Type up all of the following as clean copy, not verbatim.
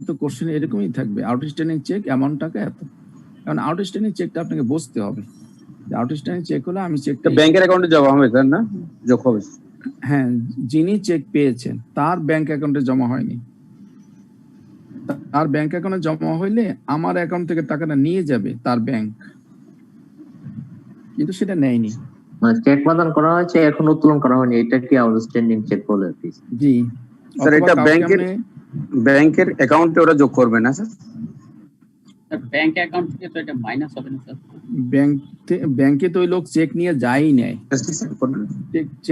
তো কোশ্চেন এরকমই থাকবে, আউটস্ট্যান্ডিং চেক অ্যামাউন্ট টাকা এত। কারণ আউটস্ট্যান্ডিং চেকটা আপনাকে বুঝতে হবে, আউটস্ট্যান্ডিং চেক হলে আমি চেকটা ব্যাংকের অ্যাকাউন্টে জমা হবে স্যার, না যোগ হবে? হ্যাঁ, যিনি চেক পেয়েছেন তার ব্যাংক অ্যাকাউন্টে জমা হয়নি, তার ব্যাংক অ্যাকাউন্টে জমা হইলে আমার অ্যাকাউন্ট থেকে টাকাটা নিয়ে যাবে তার ব্যাংক, কিন্তু সেটা নেয়নি। মানে চেক প্রদান করা হয়েছে, এখন উত্তোলন করা হয়নি, এটা কি আউটস্ট্যান্ডিং চেক বলে? জি স্যার, এটা ব্যাংকের অ্যাকাউন্টে ওরা যোগ করবে না স্যার? ব্যাংক অ্যাকাউন্ট থেকে তো এটা মাইনাস হবে না স্যার? ব্যাংকে তো ওই লোক চেক নিয়ে যাই নাই,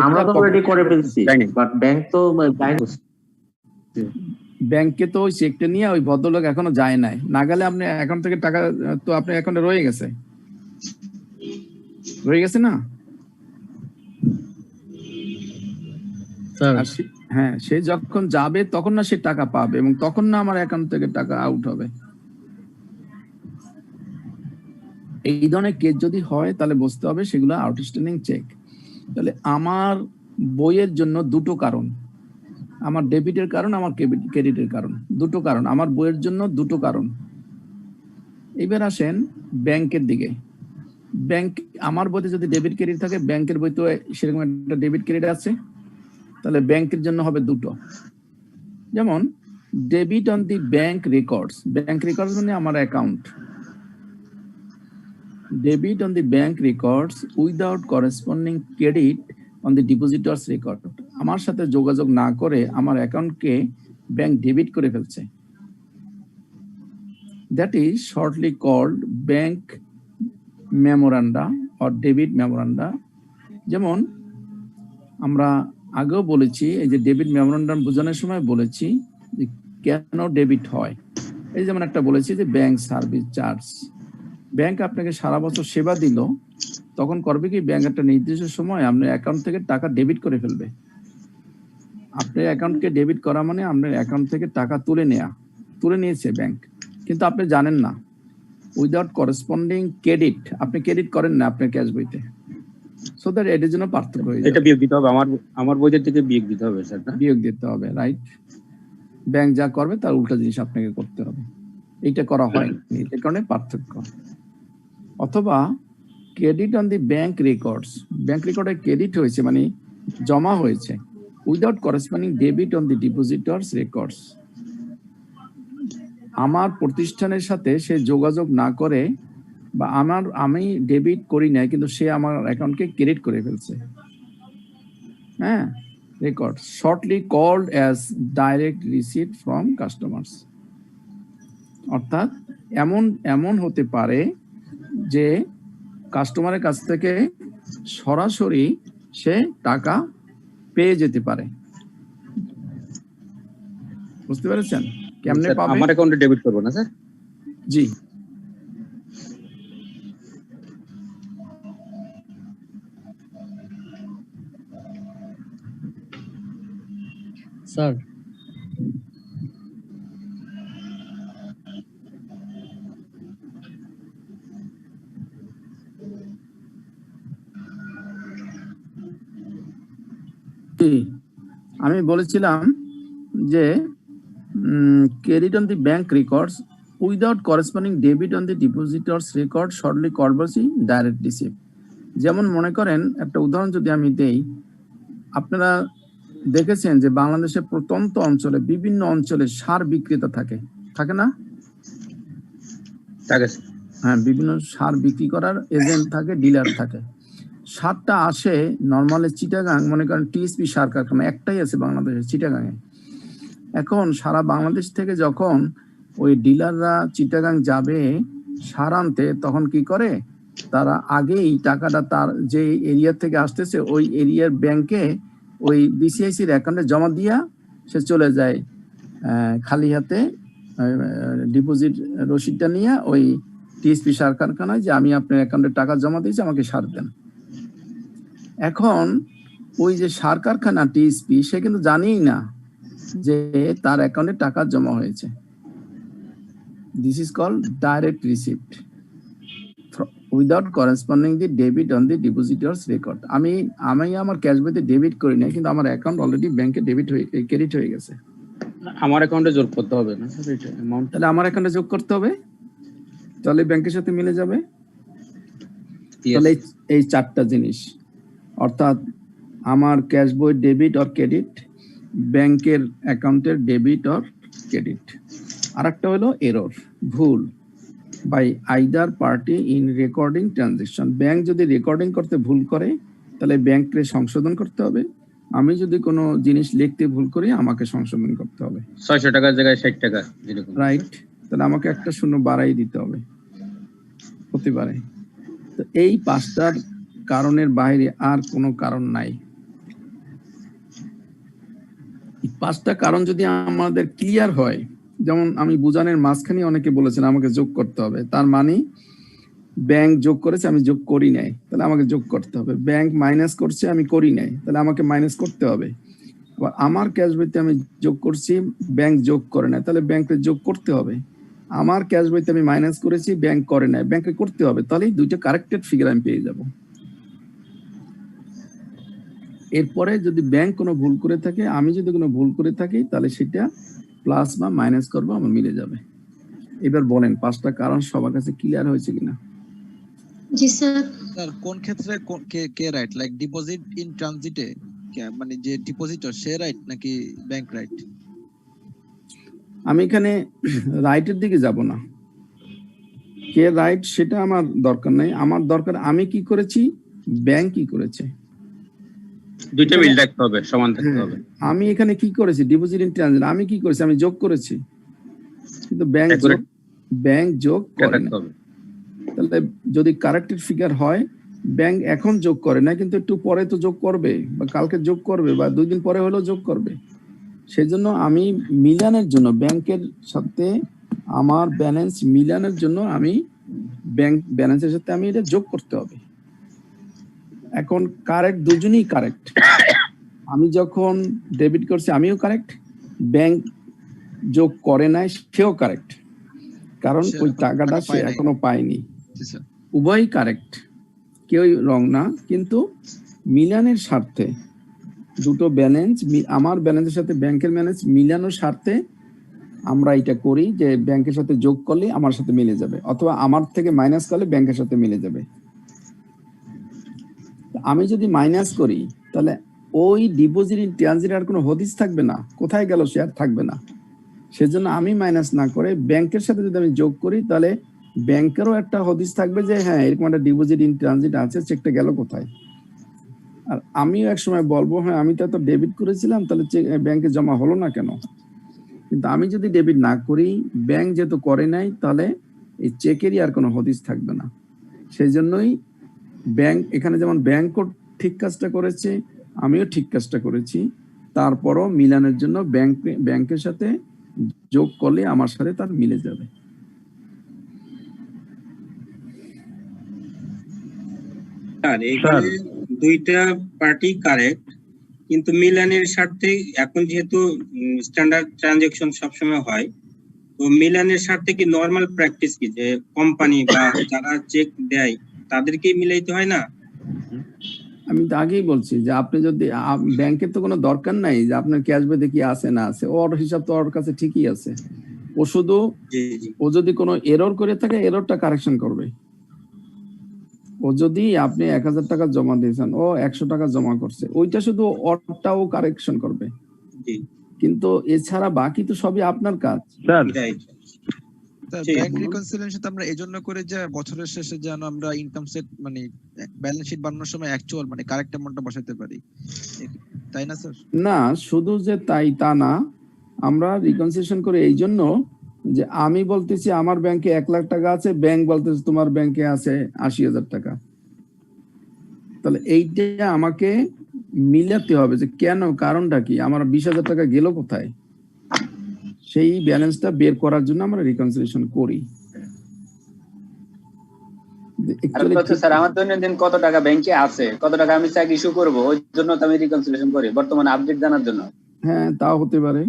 আমরা তো অলরেডি করে ফেলছি, বাট ব্যাংক তো ব্যাংকে তো ওই চেকটা নিয়ে ওই ভদ্রলোক এখনো যায় নাই, না গেলে আপনি অ্যাকাউন্ট থেকে টাকা তো আপনার অ্যাকাউন্টে রয়ে গেছে না। হ্যাঁ, সে যখন যাবে তখন না সে টাকা পাবে, এবং তখন না আমার অ্যাকাউন্ট থেকে টাকা আউট হবে। এই ধরনের কেস যদি হয় তাহলে বুঝতে হবে সেগুলো আউটস্ট্যান্ডিং চেক। তাহলে আমার বইয়ের জন্য দুটো কারণ, আমার ডেবিটের কারণ, আমার ক্রেডিটের কারণ, দুটো কারণ আমার বইয়ের জন্য, দুটো কারণ। এবার আসেন ব্যাংকের দিকে। ব্যাংক, আমার বইতে যদি ডেবিট ক্রেডিট থাকে, ব্যাংকের বইতে সেরকম একটা ডেবিট ক্রেডিট আছে, তাহলে ব্যাংকের জন্য হবে দুটো। যেমন debit on the bank records, bank records মানে আমার account. Debit on the bank records without corresponding credit on the depositors record, আমার সাথে যোগাযোগ না করে আমার অ্যাকাউন্টকে ব্যাংক ডেবিট করে ফেলছে। That is shortly called bank memoranda or debit memoranda. যেমন আমরা আগেও বলেছি, এই যে ডেবিট মেমোরান্ডাম বোঝানোর সময় বলেছি যে কেন ডেবিট হয়। এই যেমন একটা বলেছি যে ব্যাংক সার্ভিস চার্জ, ব্যাংক আপনাকে সারা বছর সেবা দিল, তখন করবে কি, ব্যাংক একটা নির্দিষ্ট সময় আপনার অ্যাকাউন্ট থেকে টাকা ডেবিট করে ফেলবে। আপনার অ্যাকাউন্টকে ডেবিট করা মানে আপনার অ্যাকাউন্ট থেকে টাকা তুলে নিয়েছে ব্যাংক, কিন্তু আপনি জানেন না। উইদাউট করেসপন্ডিং ক্রেডিট, আপনি ক্রেডিট করেন না আপনার ক্যাশ বইতে, সো দ্যাট এটার জন্য পার্থক্য হয়ে যাবে। এটা বিয়োগ দিতে হবে, আমার বইতে থেকে বিয়োগ দিতে হবে স্যার, না? বিয়োগ দিতে হবে, রাইট। ব্যাংক যা করবে তার উল্টা জিনিস আপনাকে করতে হবে, এইটা করা হয়নি, এর কারণে পার্থক্য। অথবা credit on the bank records, bank রেকর্ডে ক্রেডিট হয়েছে মানে জমা হয়েছে, without corresponding debit on the depositors records, আমার প্রতিষ্ঠানের সাথে সে যোগাযোগ না করে, বা আমি ডেবিট করি নাই কিন্তু সে আমার অ্যাকাউন্টকে ক্রেডিট করে ফেলছে। হ্যাঁ, record shortly called as direct receipt from customers. অর্থাৎ এমন হতে পারে যে কাস্টমারের কাছ থেকে সরাসরি সে টাকা পেয়ে যেতে পারে। বুঝতে পেরেছেন কেমনে পাবে? আমার অ্যাকাউন্টে ডেবিট করব না স্যার? জি, স্যার আমি বলেছিলাম যে credit on the bank records without corresponding debit on the depositors record shortly called direct receipt. যেমন মনে করেন, একটা উদাহরণ যদি আমি দেই, আপনারা দেখেছেন যে বাংলাদেশের প্রত্যন্ত অঞ্চলে বিভিন্ন অঞ্চলে সার বিক্রেতা থাকে না? হ্যাঁ, বিভিন্ন সার বিক্রি করার এজেন্ট থাকে, ডিলার থাকে। সারটা আসে নর্মালি চিটাগাং, মনে করেন টিএসপি সার কারখানা একটাই আছে বাংলাদেশে, চিটাগাংয়ে। এখন সারা বাংলাদেশ থেকে যখন ওই ডিলাররা চিটাগাং যাবে সার আনতে, তখন কি করে, তারা আগেই টাকাটা তার যে এরিয়া থেকে আসতেছে ওই এরিয়ার ব্যাংকে ওই বিসিআইসির অ্যাকাউন্টে জমা দিয়া সে চলে যায় খালি হাতে, ডিপোজিট রসিদটা নিয়ে ওই টিএসপি সার কারখানায়, যে আমি আপনার অ্যাকাউন্টে টাকা জমা দিয়েছি, আমাকে সার দেন। এখন ওই যে সার কারখানা টিএসপি, সে কিন্তু জানেই না যে তার অ্যাকাউন্টে টাকা জমা হয়েছে। This is called direct receipt without corresponding the debit on the depositors record. আমি আমার ক্যাশ বইতে ডেবিট করি না, কিন্তু আমার অ্যাকাউন্ট অলরেডি ব্যাংকে ক্রেডিট হয়ে গেছে। আমার অ্যাকাউন্টে যোগ করতে হবে না স্যার এটা অ্যামাউন্ট? তাহলে আমার অ্যাকাউন্টে যোগ করতে হবে, তাহলে ব্যাংকের সাথে মিলে যাবে। তাহলে এই চারটা জিনিস, অর্থাৎ আমার ক্যাশ বই ডেবিট অর ক্রেডিট, ব্যাংকের অ্যাকাউন্টের ডেবিট অর ক্রেডিট। আর একটা হলো এরর, ভুল by either party in recording transaction. Bank যদি রেকর্ডিং করতে ভুল করে তাহলে ব্যাংককে সংশোধন করতে হবে, আমি যদি কোনো জিনিস লিখতে ভুল করি আমাকে সংশোধন করতে হবে। 600 টাকার জায়গায় 60 টাকা যেরকম, রাইট, তাহলে আমাকে একটা শূন্য বাড়াই দিতে হবে হতে পারে। তো এই পাঁচটার কারণের বাইরে আর কোনো কারণ নাই। এই পাঁচটা কারণ যদি আমাদের ক্লিয়ার হয়, যেমন আমি বুঝানোর মাঝখানে অনেকে বলেছেন আমাকে যোগ করতে হবে, তার মানে ব্যাংক যোগ করেছে আমি যোগ করি নাই, তাহলে আমাকে যোগ করতে হবে। ব্যাংক মাইনাস করছে আমি করি নাই, তাহলে আমাকে মাইনাস করতে হবে। আবার আমার ক্যাশ বইতে আমি যোগ করছি, ব্যাংক যোগ করে নাই, তাহলে ব্যাংকে যোগ করতে হবে। আমার ক্যাশ বইতে আমি মাইনাস করেছি, ব্যাংক করে নাই, ব্যাংকে করতে হবে, তাহলেই দুইটা কারেক্টেড ফিগার আমি পেয়ে যাব। এরপরে যদি ব্যাংক কোনো ভুল করে থাকে, আমি যদি কোনো ভুল করে থাকি, তাহলে সেটা প্লাস বা মাইনাস করবো, আমার মিলে যাবে। এবার বলেন পাঁচটা কারণ সবার কাছে ক্লিয়ার হয়েছে কিনা? জি স্যার। স্যার কোন ক্ষেত্রে কে রাইট, লাইক ডিপোজিট ইন ট্রানজিটে মানে যে ডিপোজিটর সে রাইট নাকি ব্যাংক রাইট? আমি এখানে রাইটের দিকে যাব না, কে রাইট সেটা আমার দরকার নাই, আমার দরকার আমি কি করেছি, ব্যাংক কি করেছে। দুইটা মিল রাখতে হবে, সমান থাকতে হবে। আমি এখানে কি করেছি, ডিপোজিট ইন ট্রানজিট আমি কি করেছি, আমি যোগ করেছি, কিন্তু ব্যাংক যোগ করে না। তাহলে যদি কারেক্টেড ফিগার হয়, ব্যাংক এখন যোগ করে না, কিন্তু একটু পরে তো যোগ করবে, বা কালকে যোগ করবে, বা 2 দিন পরে হলেও যোগ করবে। সেজন্য আমি মিলানের জন্য ব্যাংকের সাথে আমার ব্যালেন্স মিলানের জন্য আমি ব্যাংক ব্যালেন্সের সাথে আমি এটা যোগ করতে হবে। এখন কারেক্ট, দুজনেই কারেক্ট। আমি যখন ডেবিট করছি আমিও কারেক্ট, ব্যাংক যোগ করে নাই সেও কারেক্ট, কারণ ওই টাকাটা সে এখনো পায়নি। উভয়ই কারেক্ট, কেউই রং না। কিন্তু মিলানের স্বার্থে দুটো ব্যালেন্স, আমার ব্যালেন্সের সাথে ব্যাংকের ব্যালেন্স মিলানোর স্বার্থে আমরা এটা করি যে ব্যাংকের সাথে যোগ করলে আমার সাথে মিলে যাবে, অথবা আমার থেকে মাইনাস করলে ব্যাংকের সাথে মিলে যাবে। আমি যদি মাইনাস করি তাহলে ওই ডিপোজিট ইন ট্রানজিট আর কোনো হদিস থাকবে না, কোথায় গেল সে আর থাকবে না। সেজন্য আমি মাইনাস না করে ব্যাংকের সাথে যদি আমি যোগ করি, তাহলে ব্যাংকেরও একটা হদিস থাকবে যে হ্যাঁ এরকম একটা ডিপোজিট ইন ট্রানজিট আছে, চেকটা গেল কোথায়। আর আমিও এক সময় বলবো হ্যাঁ আমি তো ডেবিট করেছিলাম, তাহলে চেক ব্যাংকে জমা হলো না কেন। কিন্তু আমি যদি ডেবিট না করি, ব্যাংক যেহেতু করে নাই, তাহলে এই চেকেরই আর কোনো হদিস থাকবে না। সেই জন্যই ব্যাংক এখানে যেমন ব্যাংকও ঠিক কাজটা করেছে, আমিও ঠিক কাজটা করেছি, তারপরও মিলানের জন্য ব্যাংকের সাথে যোগ করলে আমার সাথে তার মিলে যাবে। স্যার এখানে দুইটা পার্টি কারেক্ট, কিন্তু মিলানের স্বার্থে এখন যেহেতু স্ট্যান্ডার্ড ট্রানজাকশন সবসময় হয়, তো মিলানের স্বার্থে কি নরমাল প্র্যাকটিস কি যে কোম্পানি বা যারা চেক দেয় তাদেরকেই মিলাইতে হয় না? আমি তো আগেই বলছি যে আপনি যদি ব্যাংকের তো কোনো দরকার নাই যে আপনার ক্যাশ বইতে কি আছে না আছে, ওর হিসাব তো ওর কাছে ঠিকই আছে। ও শুধু ও যদি কোনো এরর করে থাকে এররটা কারেকশন করবে। ও যদি আপনি 1000 টাকা জমা দিয়েছেন, ও 100 টাকা জমা করছে, ওইটা শুধু ওরটা ও কারেকশন করবে, কিন্তু এছাড়া বাকি তো সবই আপনার কাজ। ব্যাংক রিকনসিলিয়েশন আমরা এজন্য করে যে বছরের শেষে যেন আমরা ইনকাম সেট মানে ব্যালেন্স শিট বানানোর সময় অ্যাকচুয়াল মানে কারেক্ট অ্যামাউন্টটা বসাতে পারি, তাই না স্যার? না, শুধু যে তাই তা না, আমরা রিকনসিলিয়েশন করে এই জন্য যে আমি বলতেছি আমার ব্যাংকে 1 লাখ টাকা আছে, ব্যাংক বলতেছে তোমার ব্যাংকে আছে 80,000 টাকা। তাহলে এইটা আমাকে মিলাতে হবে যে কেন, কারণটা কি, আমার 20,000 টাকা গেল কোথায়, সেই ব্যালেন্সটা বের করার জন্য আমরা রিকনসিলিয়েশন করি। স্যার আমার দৈনন্দিন কত টাকা ব্যাংকে আছে, কত টাকা আমি চেক ইস্যু করব, ওই জন্য তো আমি রিকনসিলিয়েশন করি, বর্তমানে আপডেট জানার জন্য। হ্যাঁ তাও হতে পারে।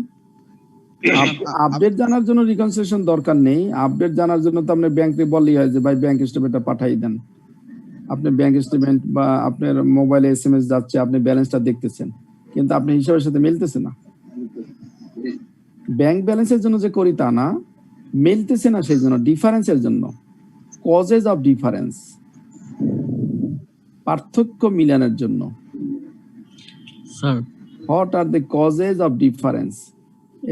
আপডেট জানার জন্য রিকনসিলিয়েশন দরকার নেই, আপডেট জানার জন্য তো আপনি ব্যাংকে বললেই হয় যে ভাই ব্যাংক স্টেটমেন্টটা পাঠিয়ে দেন। আপনি ব্যাংক স্টেটমেন্ট বা আপনার মোবাইলে SMS যাচ্ছে, আপনি ব্যালেন্সটা দেখতেছেন, কিন্তু আপনি হিসাবের সাথে মিলতেছে না, ব্যাংক ব্যালেন্সের জন্য যে করি তা না, মিলতেছে না সেই জন্য, ডিফারেন্সের জন্য, কজেস অফ ডিফারেন্স, পার্থক্য মিলানোর জন্য। Sir what are the causes of difference,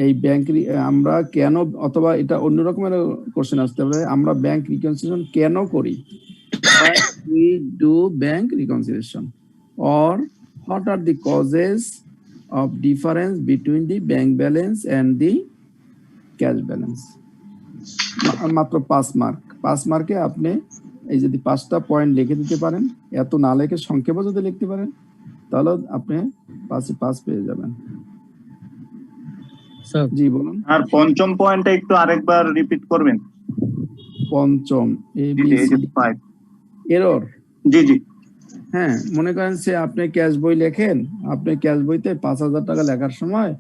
এই ব্যাংক আমরা কেন, অথবা এটা অন্য রকমের কোশ্চেন আসতে পারে, আমরা ব্যাংক রিকনসিলিয়েশন কেন করি, we do bank reconciliation, or what are the causes of difference between the bank balance and the cash balance। মাত্র 5 মার্ক, 5 মার্কে আপনি এই যদি 5টা পয়েন্ট লিখে দিতে পারেন, এত না লিখে সংক্ষেপে যদি লিখতে পারেন, তাহলে আপনি 5 পেয়ে যাবেন। স্যার জি বলুন। আর পঞ্চম পয়েন্টটা একটু আরেকবার রিপিট করবেন। পঞ্চম এরর। জি জি। হ্যাঁ, মনে করেন সে আপনি ক্যাশ বই লেখেন, আপনি ক্যাশ বইতে 5,000 টাকা লেখার সময়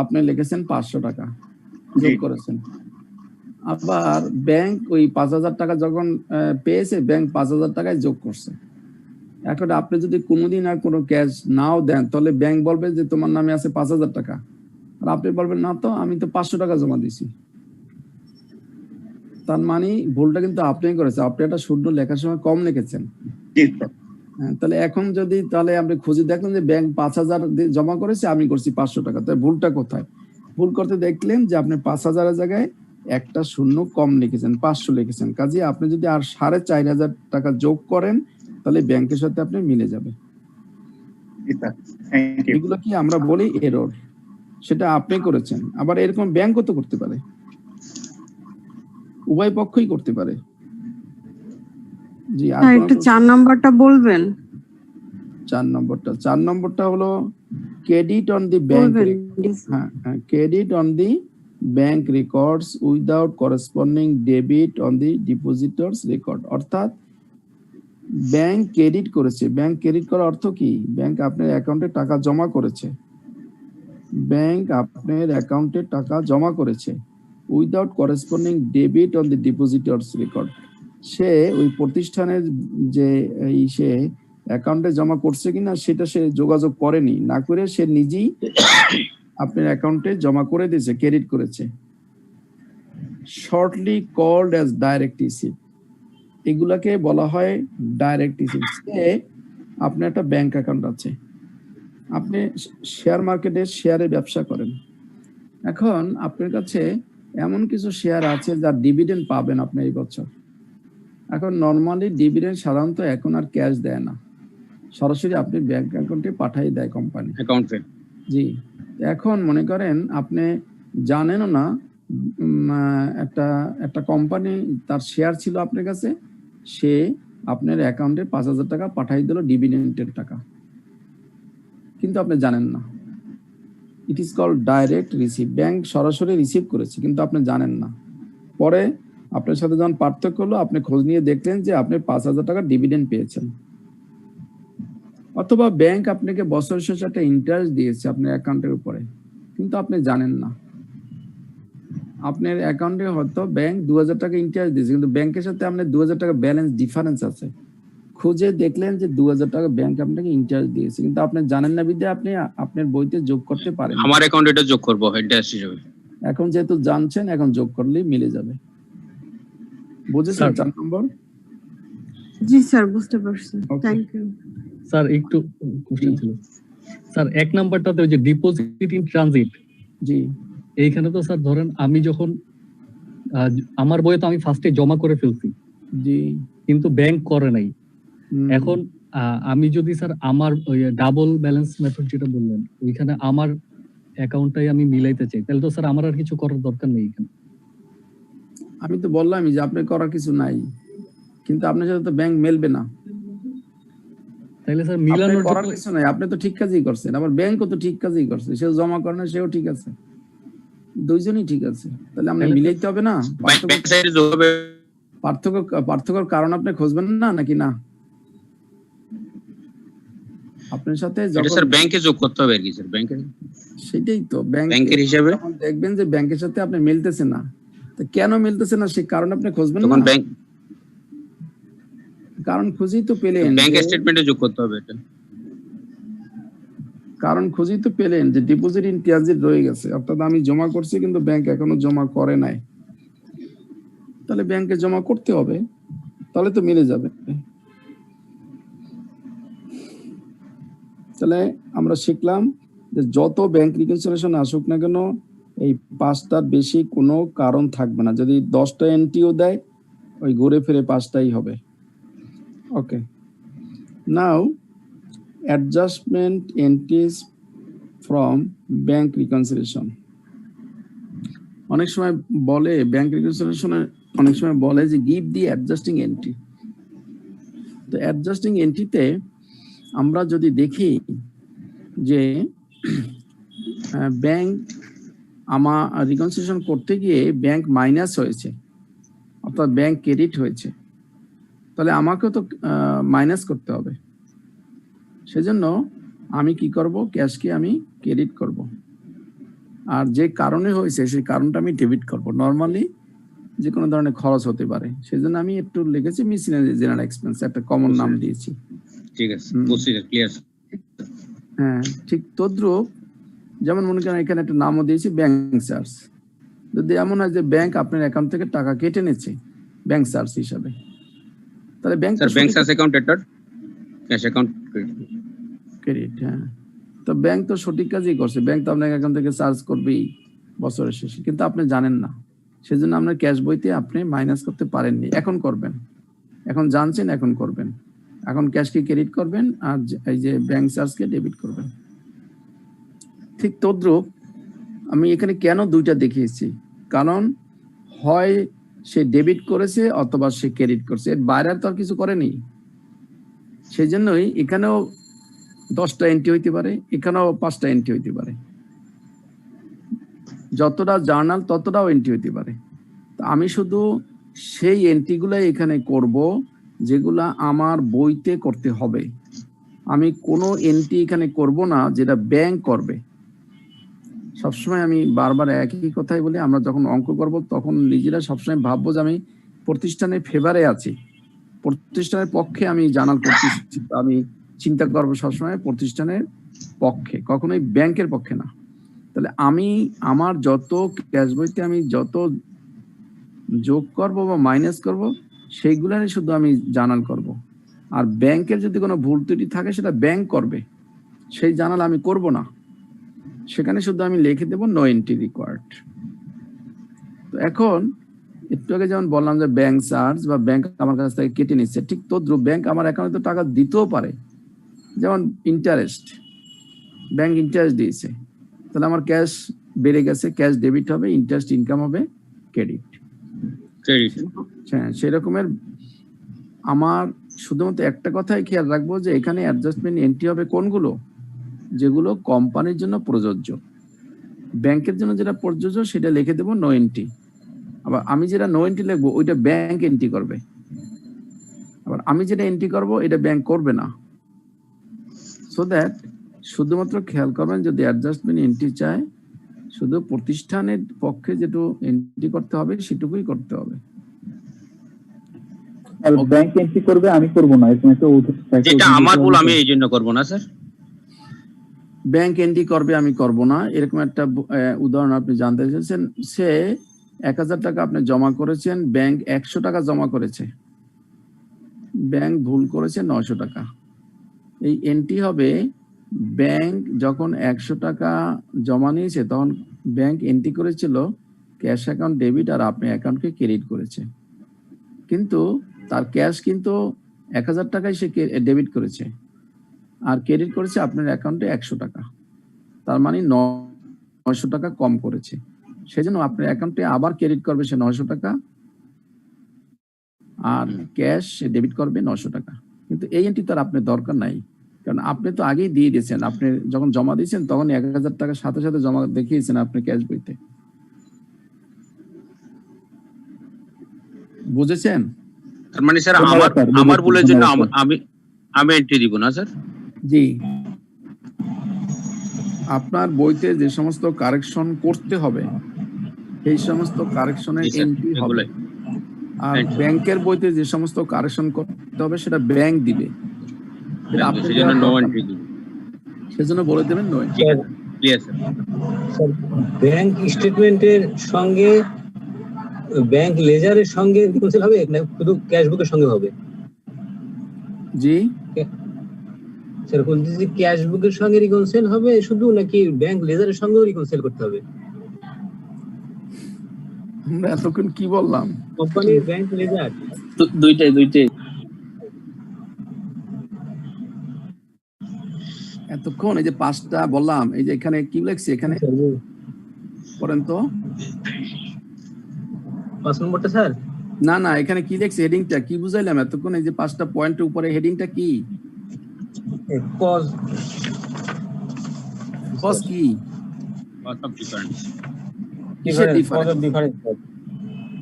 আপনি লিখেছেন 500 টাকা যোগ করেছেন। আবার ব্যাংক ওই 5,000 টাকা যখন পেয়েছে, ব্যাংক 5,000 টাকায় যোগ করছে। এখন আপনি যদি কোনোদিন আর কোনো ক্যাশ নাও দেন, তাহলে ব্যাংক বলবে যে তোমার নামে আছে 5,000 টাকা, আর আপনি বলবেন না তো, আমি তো 500 টাকা জমা দিছি। তার মানে ভুলটা কিন্তু আপনিই করেছেন, আপনি একটা শূন্য লেখার সময় কম লিখেছেন। হ্যাঁ, তাহলে এখন যদি তাহলে আপনি খুঁজে দেখলেন যে ব্যাংক 5,000 জমা করেছে, আমি করছি 500 টাকা, তাই ভুলটা কোথায়? ভুল করতে দেখলেন যে আপনি 5,000 জায়গায় একটা শূন্য কম লিখেছেন, 500 লিখেছেন। কাজে আপনি যদি আর 4,500 টাকা যোগ করেন, তাহলে ব্যাংকের সাথে আপনি মিলে যাবে। এগুলো কি আমরা বলি এরর, সেটা আপনি করেছেন। আবার এরকম ব্যাংকও তো করতে পারে, উভয় পক্ষই করতে পারে। জি, আর একটু 4 নাম্বারটা বলবেন। 4 নম্বরটা হলো ক্রেডিট অন দি ব্যাংক। হ্যাঁ, credit on the bank records without corresponding debit on the depositors record. অর্থাৎ ব্যাংক ক্রেডিট করেছে। ব্যাংক ক্রেডিট করার অর্থ কি? ব্যাংক আপনার অ্যাকাউন্টে টাকা জমা করেছে, ব্যাংক আপনার অ্যাকাউন্টে টাকা জমা করেছে without corresponding debit on the depositors record. সে ওই প্রতিষ্ঠানের যে সে অ্যাকাউন্টে জমা করছে কিনা সেটা সে যোগাযোগ করেনি, না করে সে নিজেই আপনার অ্যাকাউন্টে জমা করে দিয়েছে, ক্রেডিট করেছে। Shortly called as direct receive, এগুলাকে বলা হয় ডাইরেক্ট রিসিভ। সে আপনার একটা ব্যাংক অ্যাকাউন্ট আছে, আপনি শেয়ার মার্কেটে শেয়ারে ব্যবসা করেন। এখন আপনার কাছে এমন কিছু শেয়ার আছে যার ডিভিডেন্ড পাবেন আপনি এই বছর। এখন নরমালি ডিভিডেন্ড সাধারণত এখন আর ক্যাশ দেয় না, সরাসরি আপনি ব্যাংক অ্যাকাউন্টে পাঠিয়ে দেয় কোম্পানি অ্যাকাউন্টে। জি, এখন মনে করেন আপনি জানেনও না, একটা কোম্পানি তার শেয়ার ছিল আপনার কাছে, সে আপনার অ্যাকাউন্টে 5,000 টাকা পাঠিয়ে দিল ডিভিডেন্ডের টাকা, কিন্তু আপনি জানেন না। It is called direct receive. Bank সরাসরি রিসিভ করেছে কিন্তু আপনি জানেন না। পরে আপনার সাথে যখন পার্থক্য হলো, আপনি খোঁজ নিয়ে দেখলেন যে আপনি 5,000 টাকা ডিভিডেন্ড পেয়েছেন। অথবা ব্যাংক আপনাকে বছর শেষে একটা ইন্টারেস্ট দিয়েছে আপনার অ্যাকাউন্টের উপরে, কিন্তু আপনি জানেন না। আপনার অ্যাকাউন্টে হয়তো ব্যাংক 2,000 টাকা ইন্টারেস্ট দিয়েছে, কিন্তু ব্যাংকের সাথে আপনার 2,000 টাকা ব্যালেন্স ডিফারেন্স আছে। খুঁজে দেখলেন যে 2,000 টাকা ব্যাংক আপনাকে ইন্টারেস্ট দিয়েছে, কিন্তু আপনি জানেন না বিধে আপনি আপনার বইতে যোগ করতে পারেন। আমার অ্যাকাউন্টে এটা যোগ করব ইন্টারেস্ট হিসেবে। এখন যেহেতু জানছেন, এখন যোগ করলেই মিলে যাবে। বুঝেছেন 4 নম্বর? জি স্যার, বুঝতে পারছি। Thank you sir. একটু কোশ্চেন ছিল স্যার। 1 নাম্বারটাতে ওই যে ডিপোজিট ইন ট্রানজিট, জি, এইখানে তো স্যার ধরেন আমি যখন আমার বইয়ে তো আমি ফার্স্টে জমা করে ফেলছি, জি, কিন্তু ব্যাংক করে নাই। এখন আমি যদি স্যার আমার ওই ডাবল ব্যালেন্স মেথড যেটা বললেন, ওইখানে আমার অ্যাকাউন্টটাই আমি মিলাইতে চাই, তাহলে তো স্যার আমার আর কিছু করার দরকার নেই এখানে। আমি তো বললামই যে আপনার করার কিছু নাই, কিন্তু আপনার সাথে তো ব্যাংক মেলবে না। তাহলে স্যার মিলানোর করার কিছু নাই, আপনি তো ঠিক কাজই করছেন, আবার ব্যাংকও তো ঠিক কাজই করছে। সে জমা করে না, সেও ঠিক আছে, দুইজনই ঠিক আছে। তাহলে আমরা মিলাইতে হবে না। পার্থক্যর কারণ আপনি খুঁজবেন না, নাকি না? আপনার সাথে এটা স্যার ব্যাংকে যোগ করতে হবে আর কি স্যার, ব্যাংকে। সেটাই তো, ব্যাংকের হিসাবে দেখবেন যে ব্যাংকের সাথে আপনি মিলতেছে না, তো কেন মিলতেছে না সেই কারণ আপনি খুঁজবেন না। তখন ব্যাংক কারণ খুঁজেই তো পেলেন, ব্যাংক স্টেটমেন্টে যোগ করতে হবে এটা। কারণ খুঁজেই তো পেলেন যে ডিপোজিট ইন ট্রানজিট রয়ে গেছে, অর্থাৎ আমি জমা করছি কিন্তু ব্যাংক এখনো জমা করে নাই, তাহলে ব্যাংকে জমা করতে হবে, তাহলে তো মিলে যাবে। তাহলে আমরা শিখলাম যে যত ব্যাংক রিকনসিলিয়েশন আসুক না কেন এই 5টার বেশি কোনো কারণ থাকবে না। যদি 10টা এন্ট্রিও দেয় ওই ঘুরে ফিরে 5টাই হবে। Okay, now adjustment entries from bank reconciliation. অনেক সময় বলে ব্যাংক রিকনসিলিয়েশনে অনেক সময় বলে যে গিভ দি অ্যাডজাস্টিং এন্ট্রি। তো অ্যাডজাস্টিং এন্ট্রিতে আমরা যদি দেখি যে ব্যাংক আমার রিকনসিলিয়েশন করতে গিয়ে ব্যাংক মাইনাস হয়েছে অর্থাৎ ব্যাংক ক্রেডিট হয়েছে, তাহলে আমাকেও তো মাইনাস করতে হবে। সেজন্য আমি কি করব, ক্যাশকে আমি ক্রেডিট করব, আর যে কারণে হয়েছে সেই কারণটা আমি ডেবিট করব। নর্মালি যে কোনো ধরনের খরচ হতে পারে, সেজন্য আমি একটু লিখেছি মিসেলেনিয়াস জেনারেল এক্সপেন্স, একটা কমন নাম দিয়েছি। ঠিক আছে, বুঝছি, ক্লিয়ার। হ্যাঁ, ঠিক তদ্রুপ যেমন মনে করেন এখানে একটা নামও দিয়েছি ব্যাংক চার্জ। যদি এমন হয় যে ব্যাংক আপনার অ্যাকাউন্ট থেকে টাকা কেটে নিচ্ছে ব্যাংক চার্জ হিসাবে, তাহলে ব্যাংক চার্জ অ্যাকাউন্ট এটার ক্যাশ অ্যাকাউন্ট ক্রেডিট। হ্যাঁ, তো ব্যাংক তো সঠিক কাজই করছে, ব্যাংক তো আপনার অ্যাকাউন্ট থেকে চার্জ করবেই বছরের শেষে, কিন্তু আপনি জানেন না, সেজন্য আপনার ক্যাশ বইতে আপনি মাইনাস করতে পারেননি। এখন করবেন, এখন জানছেন, এখন করবেন। এখন ক্যাশকে ক্রেডিট করবেন আর এই যে ব্যাংক চার্জকে ডেবিট করবেন। ঠিক তদ্রুপ আমি এখানে কেন দুইটা দেখিয়েছি, কারণ হয় সে ডেবিট করেছে অথবা সে ক্রেডিট করছে, এর বাইরে তো আর কিছু করেনি। সেই জন্যই এখানেও 10টা এন্ট্রি হইতে পারে, এখানেও 5টা এন্ট্রি হইতে পারে, যতটা জার্নাল ততটাও এন্ট্রি হইতে পারে। তো আমি শুধু সেই এন্ট্রিগুলো এখানে করব যেগুলা আমার বইতে করতে হবে। আমি কোনো এন্ট্রি এখানে করব না যেটা ব্যাংক করবে। সবসময় আমি বারবার একই কথাই বলি, আমরা যখন অঙ্ক করব তখন নিজেরা সবসময় ভাববো যে আমি প্রতিষ্ঠানের ফেভারে আছি, প্রতিষ্ঠানের পক্ষে আমি জার্নাল করতেছি। আমি চিন্তা করবো সবসময় প্রতিষ্ঠানের পক্ষে, কখনোই ব্যাংকের পক্ষে না। তাহলে আমি আমার যত ক্যাশ বইতে আমি যত যোগ করব বা মাইনাস করব সেইগুলারই শুধু আমি জার্নাল করব। আর ব্যাংকের যদি কোনো ভুল ত্রুটি থাকে সেটা ব্যাংক করবে, সেই জার্নাল আমি করব না। সেখানে শুধু আমি লিখে দেব নো এন্ট্রি রিকোয়ার্ড। তো এখন একটু আগে যেমন বললাম যে ব্যাংক চার্জ বা ব্যাংক আমার কাছ থেকে কেটে নিচ্ছে, ঠিক তদ্রুপ ব্যাংক আমার অ্যাকাউন্টে তো টাকা দিতেও পারে। যেমন ইন্টারেস্ট, ব্যাংক ইন্টারেস্ট দিয়েছে, তাহলে আমার ক্যাশ বেড়ে গেছে, ক্যাশ ডেবিট হবে, ইন্টারেস্ট ইনকাম হবে ক্রেডিট। হ্যাঁ, সেই রকমের আমার শুধুমাত্র একটা কথাই খেয়াল রাখবো যে এখানে অ্যাডজাস্টমেন্ট এন্ট্রি হবে কোনগুলো, যেগুলো কোম্পানির জন্য প্রযোজ্য। ব্যাংকের জন্য যেটা প্রযোজ্য সেটা লিখে দেবো নো এন্ট্রি। আবার আমি যেটা নো এন্ট্রি লিখবো ওইটা ব্যাংক এন্ট্রি করবে, আবার আমি যেটা এন্ট্রি করব এটা ব্যাংক করবে না। সো দ্যাট শুধুমাত্র খেয়াল করবেন যদি অ্যাডজাস্টমেন্ট এন্ট্রি চায় শুধু প্রতিষ্ঠানের পক্ষে যেটু এন্ট্রি করতে হবে সেটুকুই করতে হবে। ব্যাংক এন্ট্রি করবে, আমি করব না, এরকম একটা যেটা আমার ভুল আমি এই জন্য করব না স্যার। ব্যাংক এন্ট্রি করবে আমি করব না, এরকম একটা উদাহরণ আপনি জানতে চাইছেন। সে 1000 টাকা আপনি জমা করেছেন, ব্যাংক 100 টাকা জমা করেছে, ব্যাংক ভুল করেছে 900 টাকা। এই এন্ট্রি হবে ব্যাংক যখন 100 টাকা জমা নিয়েছে তখন ব্যাংক এন্ট্রি করেছিল ক্যাশ অ্যাকাউন্ট ডেবিট আর আপনার অ্যাকাউন্টকে ক্রেডিট করেছে, কিন্তু তার ক্যাশ কিন্তু 1000 টাকায় সে ডেবিট করেছে আর ক্রেডিট করেছে আপনার অ্যাকাউন্টে 100 টাকা, তার মানে 900 টাকা কম করেছে। সেজন্য আপনার অ্যাকাউন্টে আবার ক্রেডিট করবে সে 900 টাকা আর ক্যাশ সে ডেবিট করবে 900 টাকা। কিন্তু এই এন্ট্রি তার আপনার দরকার নাই, কারণ আপনি তো আগেই দিয়ে দিয়েছেন, আপনি যখন জমা দিয়েছেন তখন 1000 টাকা সাথে সাথে জমা দেখিয়েছেন আপনি ক্যাশ বইতে। বুঝেছেন? তার মানে স্যার আমার ভুলের জন্য আমি এন্ট্রি দিব না স্যার। জি, আপনার বইতে যে সমস্ত কারেকশন করতে হবে সেই সমস্ত কারেকশনের এন্ট্রি হবে, আর ব্যাংকের বইতে যে সমস্ত কারেকশন করতে হবে সেটা ব্যাংক দিবে। সেজন্য বলে দেবেন নয়। Clear sir. ব্যাংক স্টেটমেন্টের সঙ্গে ব্যাংক লেজারের সঙ্গে রিকনসাইল হবে না শুধু ক্যাশ বুকের সঙ্গে হবে? জি স্যার বলছি যে ক্যাশ বুকের সঙ্গে রিকনসাইল হবে শুধু, নাকি ব্যাংক লেজারের সঙ্গেও রিকনসাইল করতে হবে? আমরা এতক্ষণ কি বললাম? কোম্পানির ব্যাংক লেজার দুইটাই এতক্ষণ এই যে 5টা বললাম, এই যে এখানে কি লিখছি এখানে পড়েন তো। 5 নম্বরটা স্যার? না না, এখানে কি লিখছি, হেডিংটা কি বুঝাইলাম এতক্ষণ? এই যে 5টা পয়েন্টের উপরে হেডিংটা কি? কজ কি? Cost of difference. কিসের ডিফারেন্স?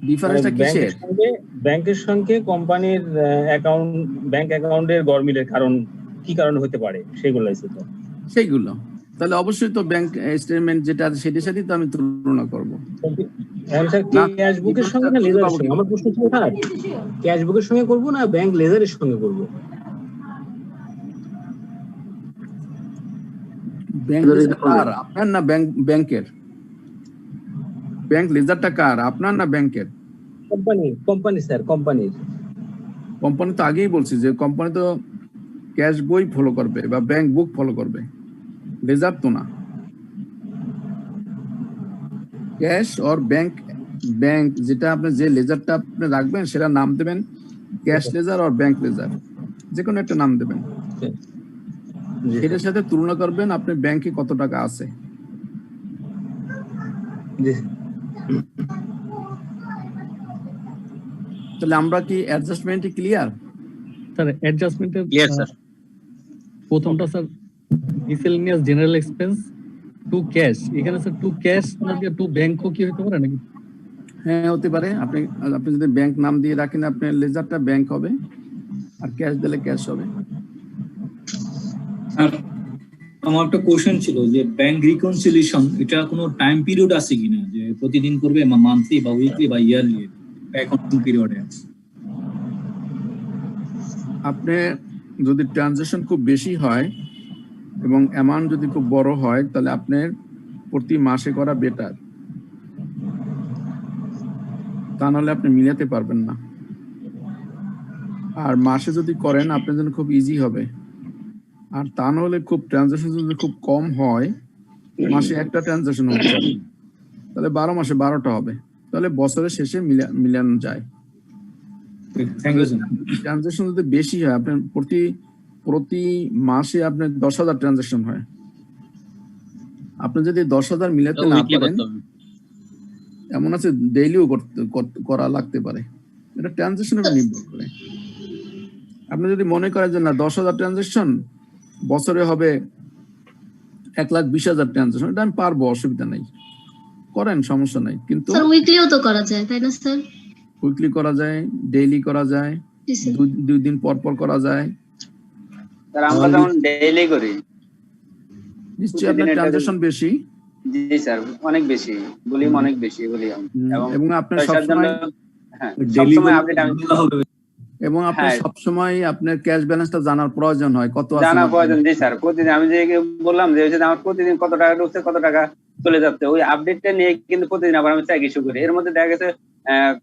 ডিফারেন্সটা কিসের? ব্যাংকের সঙ্গে কোম্পানির অ্যাকাউন্ট, ব্যাংক অ্যাকাউন্টের গরমিলের কারণ কি কারণ হতে পারে সেগুলো আছে তো। সেইগুলো তাহলে অবশ্যই তো ব্যাংক স্টেটমেন্ট যেটা আছে সেটার সাথে তো আমি তুলনা করব। ক্যাশ বুকের সঙ্গে না লেজারের সঙ্গে? আমার প্রশ্ন ছিল স্যার, ক্যাশ বুকের সঙ্গে করব না ব্যাংক লেজারের সঙ্গে করব? ব্যাংক লেজার কার, আপনার না ব্যাংকের? ব্যাংক লেজারটা কার, আপনার না ব্যাংকের? কোম্পানি স্যার, কোম্পানির। কোম্পানি তো আগেই বলছি যে কোম্পানি তো ক্যাশ বই ফলো করবে বা ব্যাংক বুক ফলো করবে, লেজার তো না। ক্যাশ আর ব্যাংক যেটা আপনি যে লেজারটা আপনি রাখবেন সেটা নাম দেবেন ক্যাশ লেজার আর ব্যাংক লেজার, যে কোনো একটা নাম দেবেন। এটার সাথে তুলনা করবেন আপনি ব্যাংকে কত টাকা আছে। তাহলে আমরা কি অ্যাডজাস্টমেন্টে ক্লিয়ার? স্যার অ্যাডজাস্টমেন্টের ক্লিয়ার স্যার। প্রথমটা sir miscellaneous general expense to cash, এখানে স্যার টু ক্যাশ না দিয়ে টু ব্যাংকও কি হতে পারে নাকি? হ্যাঁ হতে পারে। আপনি যদি ব্যাংক নাম দিয়ে রাখেন আপনার লেজারটা ব্যাংক হবে আর ক্যাশ দিলে ক্যাশ হবে। আমার একটা কোশ্চেন ছিল যে ব্যাংক রিকনসিলিয়েশন এটা কোনো টাইম পিরিয়ড আছে কিনা, যে প্রতিদিন করবে বা মান্থলি বা উইকলি বা ইয়ারলি অ্যাকাউন্টিং পিরিয়ডে? আপনি যদি ট্রানজাকশন খুব বেশি হয় এবং অ্যামাউন্ট যদি খুব বড় হয় তাহলে আপনার প্রতি মাসে করা বেটার, তা নাহলে আপনি মিলাতে পারবেন না। আর মাসে যদি করেন আপনার জন্য খুব ইজি হবে। আর তা নাহলে খুব ট্রানজাকশন যদি খুব কম হয়, মাসে একটা ট্রানজাকশন হচ্ছে তাহলে 12 মাসে 12টা হবে, তাহলে বছরের শেষে মিলানো যায়। ট্রানজাকশন যদি বেশি হয়, আপনার প্রতি মাসে আপনার 10,000 ট্রানজাকশন হয়, আপনি যদি 10,000 মিলাতে না পারেন, এমন আছে ডেইলিও করা লাগতে পারে। এটা ট্রানজাকশনের উপর নির্ভর করে। আপনি যদি মনে করেন যে না 10,000 ট্রানজাকশন বছরে হবে 1,20,000 ট্রানজাকশন, এটা আমি পারবো, অসুবিধা নাই, করেন, সমস্যা নাই। কিন্তু স্যার উইকলিও তো করা যায় তাই না স্যার? উইকলি করা যায়, ডেইলি করা যায়, 2 দিন পর পর করা যায়। স্যার আমরা যেমন ডেইলি করি। নিশ্চয়ই আপনার ট্রানজাকশন বেশি। জি স্যার, অনেক বেশি, ভলিউম অনেক বেশি বলি এবং আপনার সবসময় আপডেট হবে এবং আপনার সবসময় আপনার ক্যাশ ব্যালেন্সটা জানার প্রয়োজন হয়, কত আছে জানা প্রয়োজন। জি স্যার, প্রতিদিন আমি যে বললাম যে আমার প্রতিদিন কত টাকা ঢুকছে কত টাকা চলে যাচ্ছে, ওই আপডেটটা নিয়ে কিন্তু প্রতিদিন আবার আমি চেক ইস্যু করি। এর মধ্যে দেখা গেছে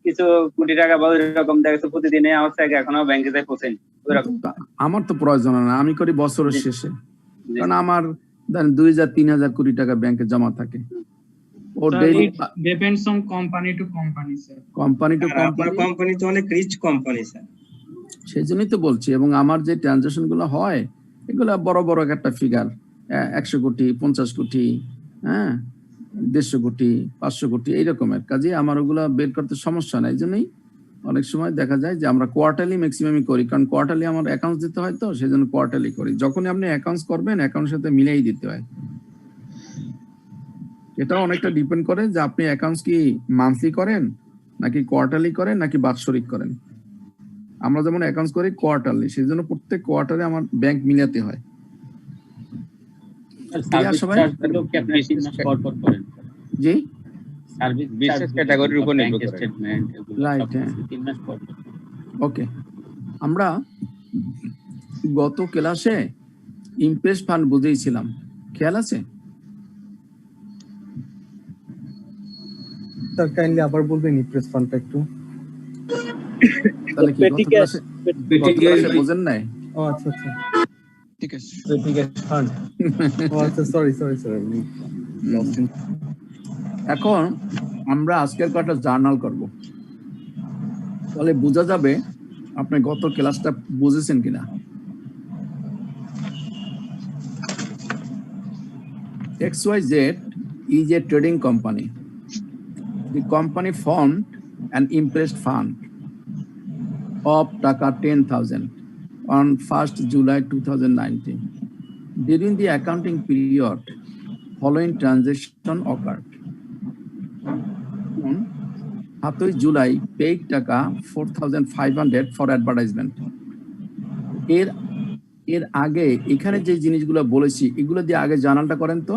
কিছু কোটি টাকা বা ওইরকম দেখা গেছে প্রতিদিনে আমার চেক এখনো ব্যাংকে যায় পৌঁছায়নি। আমার তো প্রয়োজন না, আমি করি বছরের শেষে, কারণ আমার ধরেন 2,000-3,000 কোটি টাকা ব্যাংকে জমা থাকে। ও daily depends on company to company sir. Company তো অনেক রিচ কোম্পানি স্যার, সেই জন্যই তো বলছি। এবং আমার যে ট্রানজাকশন গুলো হয় এগুলো বড় বড় একটা ফিগার, 100 কোটি, 50 কোটি, হ্যাঁ, 150 কোটি, 500 কোটি, এইরকমের কাজে আমার ওগুলা বের করতে সমস্যা নাই। এই জন্যই অনেক সময় দেখা যায় যে আমরা কোয়ার্টারলি ম্যাক্সিমামই করি, কারণ কোয়ার্টারলি আমার অ্যাকাউন্টস দিতে হয়, তো সেই জন্য কোয়ার্টারলি করি। যখনই আপনি অ্যাকাউন্টস করবেন অ্যাকাউন্টের সাথে মিলাই দিতে হয়। এটা অনেকটা ডিপেন্ড করে যে আপনি অ্যাকাউন্টস কি মান্থলি করেন নাকি কোয়ার্টারলি করেন নাকি বাৎসরিক করেন। আমরা যেমন অ্যাকাউন্টস করি কোয়ার্টারলি, সেই জন্য প্রত্যেক কোয়ার্টারে আমার ব্যাংক মিলাতে হয়। জি, বিশেষ ক্যাটাগরির উপর নির্ভর করে। রাইট, হ্যাঁ, ওকে। আমরা গত ক্লাসে ইমপ্রেস ফান্ড বুঝেইছিলাম, খেয়াল আছে? স্যার কাইন্ডলি আবার বলবেন ইমপ্রেস ফান্ডটা একটু। তাহলে কি গত ক্লাসে বুঝেন নাই? ও আচ্ছা আচ্ছা ঠিক আছে। ফান্ড। ও আচ্ছা সরি এখন আমরা আজকের কটা জার্নাল করব, তাহলে বোঝা যাবে আপনি গত ক্লাসটা বুঝেছেন কিনা। XYZ is a trading company. The company formed an impressed fund of taka 10,000 on 1st July 2019. During the accounting period, following transaction occurred. On 7 July, paid taka 4,500 for advertisement. এর আগে এখানে যে জিনিসগুলো বলেছি এগুলো দিয়ে আগে জার্নালটা করেন তো,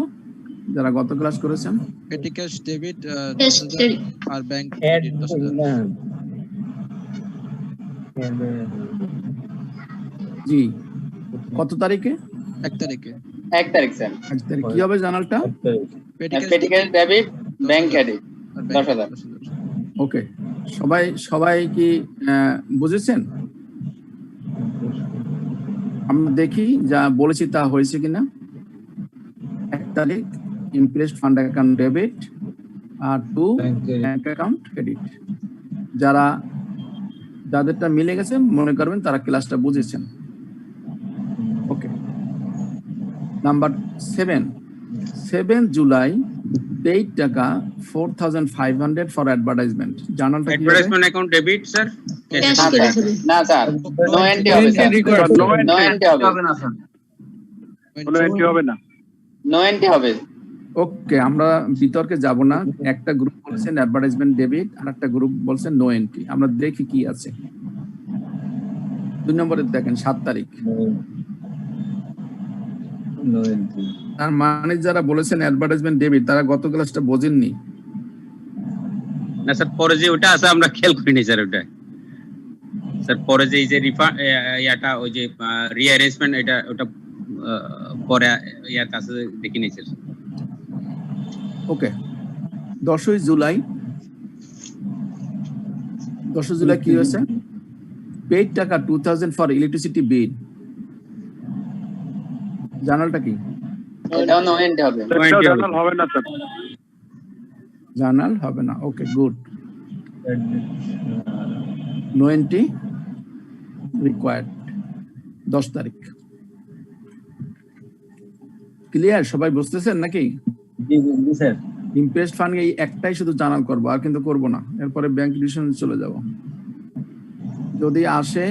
যারা গত ক্লাস করেছেন। পেটি ক্যাশ ডেবিট আর ব্যাংক জি, কত তারিখে? 1 তারিখে। 1 তারিখ স্যার। 1 তারিখ কি হবে জার্নালটা? পেটি ক্যাশ ডেবিট, ব্যাংক ক্রেডিট 10,000। ওকে, সবাই কি বুঝেছেন? আমরা দেখি যা বলেছি তা হয়েছে কিনা। 1 তারিখ ইমপ্রেসড ফান্ড অ্যাকাউন্ট ডেবিট আর 2 ব্যাংক অ্যাকাউন্ট ক্রেডিট। যাদেরটা মিলে গেছে মনে করবেন তারা ক্লাসটা বুঝেছেন। ওকে, নাম্বার 7 জুলাই পেইড টাকা 4,500 ফর অ্যাডভার্টাইজমেন্ট। জার্নালটা কি হবে? Advertisement account debit sir. না স্যার, নো এন্ট্রি হবে স্যার। নো এন্ট্রি হবে না স্যার। কোনো এন্ট্রি হবে না। নো এন্ট্রি হবে। ওকে, আমরা বিতর্কে যাব না। একটা গ্রুপ বলছেন অ্যাডভার্টাইজমেন্ট ডেবিট আর একটা গ্রুপ বলছেন নো এন্ট্রি। আমরা দেখি কি আছে। 2 নম্বরে দেখেন 7 তারিখ। No entry. তার মানে যারা বলেছেন অ্যাডভার্টাইজমেন্ট ডেবিট তারা গত ক্লাসটা বোঝেননি। না স্যার, পরে যে ওটা আছে আমরা খেয়াল করিনি স্যার। ওটা স্যার পরে যে এই যে ইয়াটা ওই যে রিঅ্যারেঞ্জমেন্ট ওটা পরে ইয়াটা আছে দেখিনি স্যার। ওকে, 10 জুলাই কি হয়েছে? পেইড টাকা 2,000 ফর ইলেকট্রিসিটি বিল। জার্নালটা কি? এটাও নো এন্ট্রি হবে। জার্নাল হবে না স্যার। জার্নাল হবে না। Okay, good. No entry required. 10 তারিখ। ক্লিয়ার? সবাই বুঝতেছেন নাকি? জি স্যার। ইমপ্রেসড ফান্ড এই একটাই শুধু জার্নাল করব, আর কিন্তু করব না। এরপরে ব্যাংক ডিভিশন চলে যাব। যদি আসে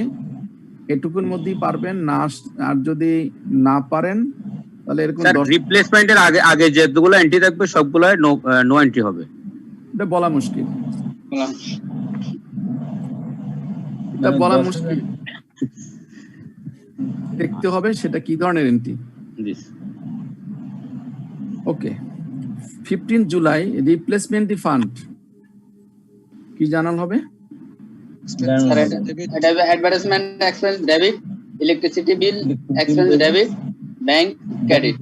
এটুকুর মধ্যেই পারবেন, না আর যদি না পারেন তাহলে এরকম রিপ্লেসমেন্টের আগে যেগুলো এন্ট্রি থাকবে সবগুলো নো এন্ট্রি হবে। এটা বলা মুশকিল। এটা বলা মুশকিল। দেখতে হবে সেটা কি ধরনের এন্ট্রি। ওকে, 15 জুলাই রিপ্লেসমেন্ট দি ফান্ড কি জার্নাল হবে? এটা advertisement expense debit, electricity bill expense debit, bank credit.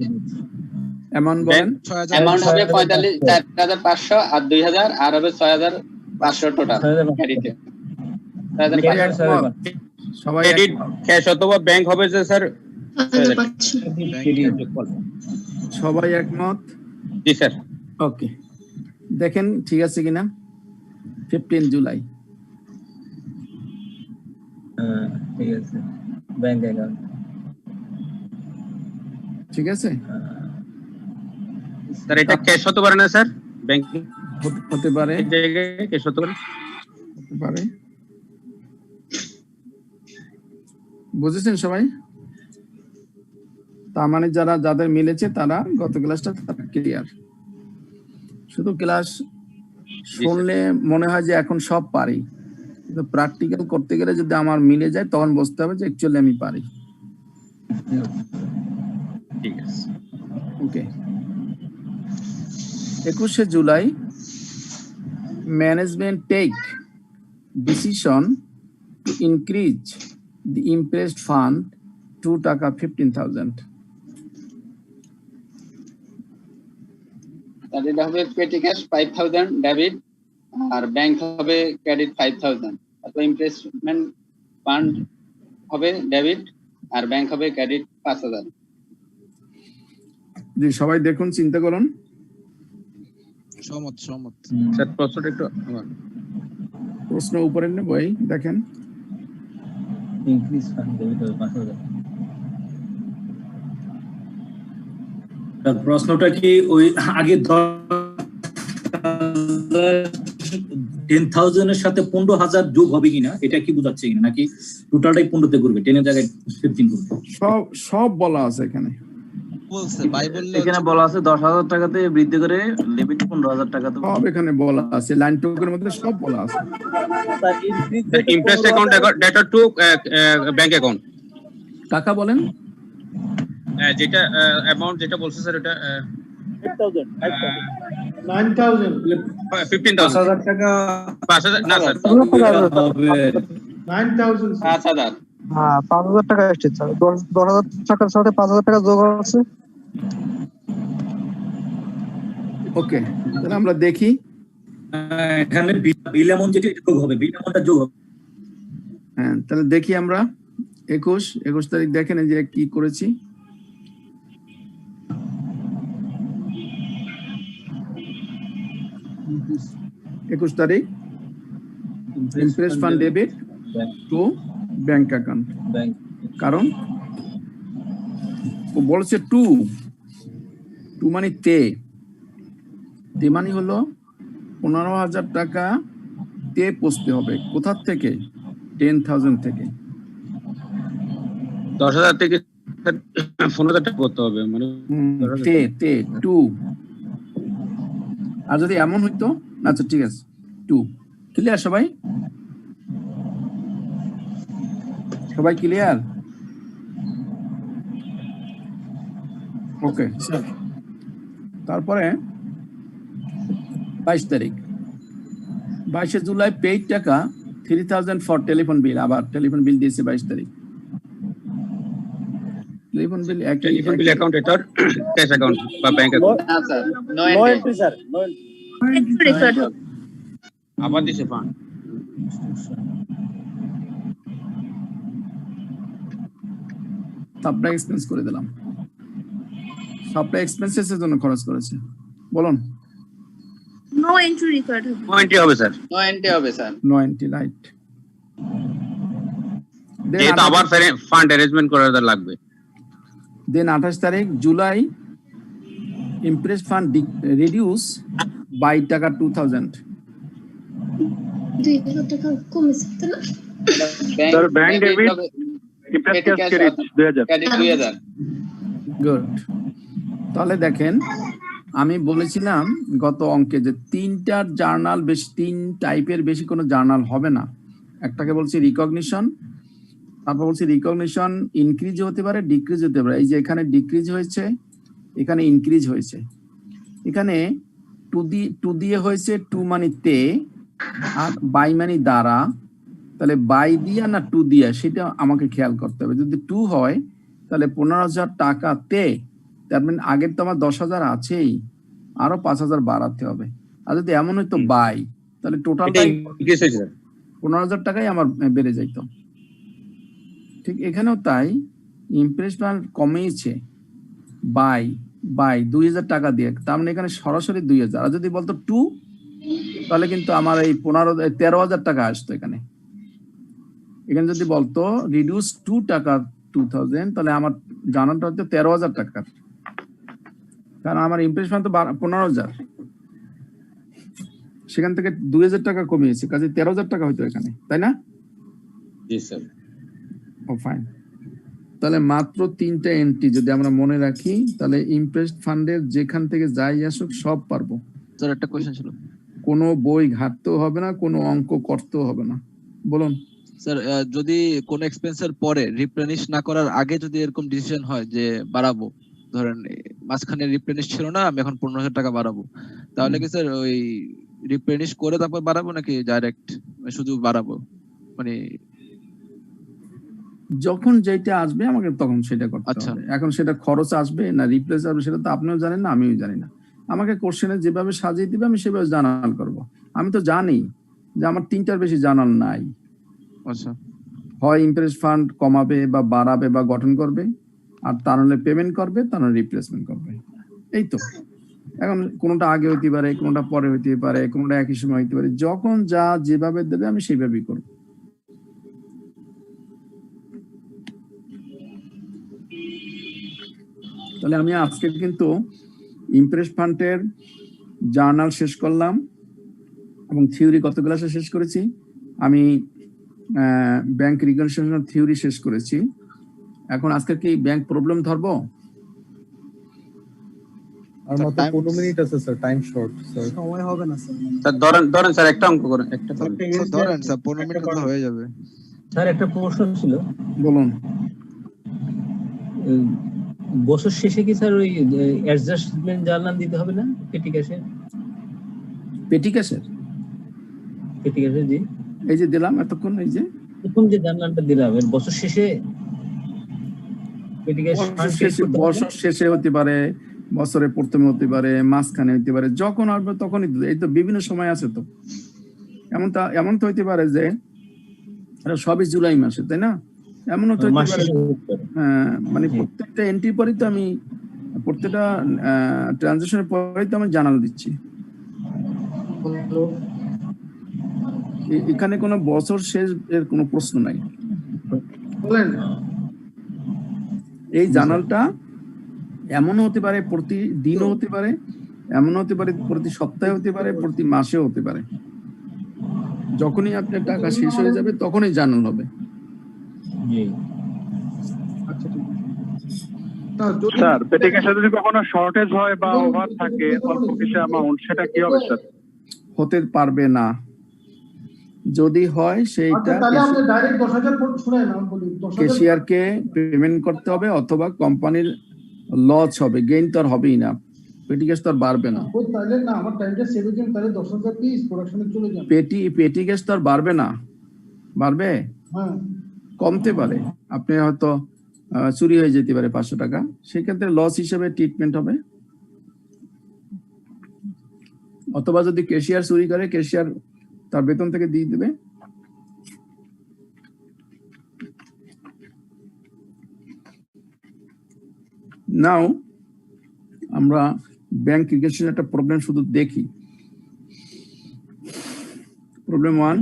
Amount বলেন। অ্যামাউন্ট হবে 4,500 আর 2,000 আর হবে 6,500 টোটাল ক্রেডিটে। সবাই ক্রেডিট ক্যাশ অথবা ব্যাংক হবে যে স্যার। সবাই একমত? জি স্যার। ওকে, দেখেন ঠিক আছে কিনা। 15 জুলাই ঠিক আছে। ব্যাংক অ্যাকাউন্ট ঠিক আছে স্যার। এটা ক্যাশ হতে পারে না স্যার? ব্যাংক হতে পারে, ক্যাশ হতে পারে। বুঝেছেন সবাই? তার মানে যাদের মিলেছে তারা গত ক্লাসটা ক্লিয়ার। শুধু ক্লাস শুনলে মনে হয় যে এখন সব পারি, কিন্তু প্র্যাকটিক্যাল করতে গেলে যদি আমার মিলে যায় তখন বুঝতে হবে যে অ্যাকচুয়ালি আমি পারি। ঠিক আছে। Okay, 21 July management take decision to increase the impressed fund to taka 15,000. তার এটা হবে পেটি ক্যাশ 5000 ডেবিট আর ব্যাংক হবে ক্রেডিট 5000, তারপর ইনভেস্টমেন্ট ফান্ড হবে ডেবিট আর ব্যাংক হবে ক্রেডিট 5000। জি সবাই দেখুন, চিন্তা করুন। সহমত সহমত। স্যার প্রশ্নটা একটু প্রশ্ন উপরে নেব, এই দেখেন ইনক্রিজ ফান্ড ডেবিট হবে 5000। প্রশ্নটা কি ওই আগে 10,000 এর সাথে 15,000 যোগ হবে কিনা এটা কি বোঝাচ্ছে কিনা, নাকি টোটালটাই 15 করবে, 10 এর জায়গায় 15 করবে? সব বলা আছে এখানে। বলছে ভাই বললে এখানে বলা আছে 10,000 টাকাতে বৃদ্ধি করে লিমিট 15,000 টাকাতে। সব এখানে বলা আছে, লাইন টুকের মধ্যে সব বলা আছে। Interest account data to bank account টাকা বলেন যেটা অ্যামাউন্ট যেটা বলছে স্যার এটা 8,000 9,000 15,000 টাকা 5,000 না স্যার 9,000 5,000। হ্যাঁ 5,000 টাকা এসেছে স্যার। 10,000 টাকার সাথে 5,000 টাকা যোগ আছে। ওকে, তাহলে আমরা দেখি এখানে বিল অ্যামাউন্ট যেটা যোগ হবে, বিল অ্যামাউন্টটা যোগ হবে। হ্যাঁ তাহলে দেখি আমরা 21 তারিখ দেখেন এই যে কি করেছি। একুশ তারিখ interest fund debit to bank account, কারণ ও বলছে টু মানে তে মানে হলো 15,000 টাকা তে পৌঁছতে হবে। কোথার থেকে? 10,000 থেকে। 10,000 থেকে 15,000 টাকা করতে হবে, মানে তে টু। আর যদি এমন হইতো, আচ্ছা ঠিক আছে, টু। ক্লিয়ার সবাই? সবাই ক্লিয়ার? ওকে, তারপরে 22 তারিখ 22 জুলাই পেইড টাকা 3,000 ফর টেলিফোন বিল। আবার টেলিফোন বিল দিয়েছে 22 তারিখ। Telephone bill telephone bill account এটার ক্যাশ অ্যাকাউন্ট বা ব্যাংক অ্যাকাউন্ট। না sir no entry sir, no entry. আবার দিছে ফান্ড সাপ্লাই এক্সপেন্স করে দিলাম। সাপ্লাই এক্সপেন্সেস এর জন্য খরচ করেছে। বলুন নো এন্ট্রি রিকোয়ার্ড হবে। নো এন্ট্রি হবে স্যার, নো এন্ট্রি হবে স্যার, নো এন্ট্রি, রাইট। যেহেতু আবার ফান্ড অ্যারেঞ্জমেন্ট করার লাগবে। দেন 28 তারিখ July imprest fund reduce by টাকা 2,000। 2,000 টাকা কমেছে তাই না? Sir bank debit credit 2,000 2,000। Good. তাহলে দেখেন আমি বলেছিলাম গত অঙ্কে যে তিনটার জার্নাল বেশি, 3 টাইপের বেশি কোনো জার্নাল হবে না। একটাকে বলছি রিকগনিশন, তারপর বলছি রিকগনিশন ইনক্রিজ হতে পারে, ডিক্রিজ হতে পারে। এই যে এখানে ডিক্রিজ হয়েছে, এখানে ইনক্রিজ হয়েছে। এখানে টু দিয়ে হয়েছে, টু মানে তে, আর বাই মানে দ্বারা। তাহলে বাই দিয়া না টু দিয়া সেটা আমাকে খেয়াল করতে হবে। যদি টু হয় তাহলে 15,000 টাকা তে, তার মানে আগের তো আমার 10,000 আছেই, আরো 5,000 বাড়াতে হবে। আর যদি এমন হইতো বাই, তাহলে টোটালটাই 15,000 টাকাই আমার বেড়ে যাইতো। ঠিক এখানেও তাই, ইমপ্রেশন কমেছে বাই 2,000 টাকা দিয়ে, তার মানে এখানে সরাসরি 2,000। আর যদি বলতো টু, তাহলে কিন্তু আমার এই 13,000 টাকা আসতো এখানে। এখানে যদি বলতো রিডিউস 2 টাকা 2,000, তাহলে আমার জানাটা হচ্ছে 13,000 টাকার, কারণ আমার ইমপ্রেশন তো 15,000, সেখান থেকে 2,000 টাকা কমিয়েছে, কাজে 13,000 টাকা হইতো এখানে, তাই না? জি স্যার। ও ফাইন। তাহলে মাত্র 3টা এন্ট্রি যদি আমরা মনে রাখি, তাহলে ইমপ্রেসড ফান্ডের যেখান থেকে যাই আসুক সব পারবো। স্যার একটা কোশ্চেন ছিল। কোনো বই ঘাটতেও হবে না, কোনো অঙ্ক করতেও হবে না। বলুন স্যার, যদি কোন এক্সপেন্সের পরে রিপ্লেনিশ না করার আগে যদি এরকম ডিসিশন হয় যে বাড়াবো, ধরেন মাঝখানে রিপ্লেনিশ ছিল না, আমি এখন 15,000 টাকা বাড়াবো, তাহলে কি স্যার ওই রিপ্লেনিশ করে তারপর বাড়াবো নাকি ডাইরেক্ট শুধু বাড়াবো? মানে যখন যেটা আসবে আমাকে তখন সেটা করতে হবে। এখন সেটা খরচ আসবে না রিপ্লেস আসবে সেটা তো আপনিও জানেন না, আমিও জানি না। আমাকে কোশ্চেনে যেভাবে সাজিয়ে দিবে আমি সেভাবে জার্নাল করব। আমি তো জানি যে আমার 3টার বেশি জার্নাল নাই। আচ্ছা, হয় ইন্টারেস্ট ফান্ড কমাবে বা বাড়াবে বা গঠন করবে, আর তা নাহলে পেমেন্ট করবে, তা নাহলে রিপ্লেসমেন্ট করবে। এই তো। এখন কোনোটা আগে হইতে পারে, কোনোটা পরে হইতে পারে, কোনোটা একই সময় হইতে পারে। যখন যা যেভাবে দেবে আমি সেইভাবেই করব। তাহলে আমি আজকে কিন্তু ইমপ্রেস ফান্ডের জার্নাল শেষ করলাম এবং থিওরি কত ক্লাসে শেষ করেছি। আমি ব্যাংক রিকনসিলিয়েশন থিওরি শেষ করেছি। এখন আজকে কি ব্যাংক প্রবলেম ধরবো? আর মাত্র 15 মিনিট আছে স্যার, টাইম শর্ট স্যার। সময় হবে না স্যার। স্যার ধরেন স্যার একটা অঙ্ক করেন, একটা ধরেন স্যার 15 মিনিট তো হয়ে যাবে। স্যার একটা প্রশ্ন ছিল। বলুন। বছর শেষে কি স্যার ওই অ্যাডজাস্টমেন্ট জার্নাল দিতে হবে না পেটি ক্যাশে? পেটি ক্যাশের জি এই যে দিলাম এতক্ষণ, এই যে প্রথম যে জার্নালটা দিলাম এর বছর শেষে পেটি ক্যাশ বছর শেষে হতে পারে, বছরে প্রথমে হতে পারে, মাঝখানে হতে পারে, যখন আসবে তখনই দিতে। এই তো বিভিন্ন সময় আছে তো। এমন তো হইতে পারে যে এটা সবই জুলাই মাসে, তাই না? এমনও তো হইতে পারে মানে প্রত্যেকটা এন্ট্রি পরেই তো আমি, প্রত্যেকটা ট্রানজাকশনের পরেই তো আমি জানাল দিচ্ছি। এখানে কোনো বছর শেষ এর কোনো প্রশ্ন নাই। এই জার্নালটা এমনও হতে পারে প্রতিদিনও হতে পারে, এমনও হতে পারে প্রতি সপ্তাহে হতে পারে, প্রতি মাসেও হতে পারে। যখনই আপনার টাকা শেষ হয়ে যাবে তখনই জার্নাল হবে। স্যার পেটি ক্যাশে যদি কখনো শর্টেজ হয় বা ওভার থাকে অল্প কিছু অ্যামাউন্ট, সেটা কি হবে স্যার? হতে পারবে না। যদি হয় সেইটা ক্যাশিয়ারকে পেমেন্ট করতে হবে, অথবা কোম্পানির লস হবে, গেইন তো আর হবেই না। পেটি ক্যাশ তো আর বাড়বে না। পেটি ক্যাশ তো আর বাড়বে না। বাড়বে, কমতে পারে। আপনি হয়তো চুরি হয়ে যেতে পারে 500 টাকা, সেক্ষেত্রে লস হিসেবে ট্রিটমেন্ট হবে। অথবা যদি ক্যাশিয়ার চুরি করে, ক্যাশিয়ার তার বেতন থেকে দিয়ে দেবে। নাও আমরা ব্যাংক রিকনসিলিয়েশন একটা প্রবলেম শুধু দেখি। Problem 1,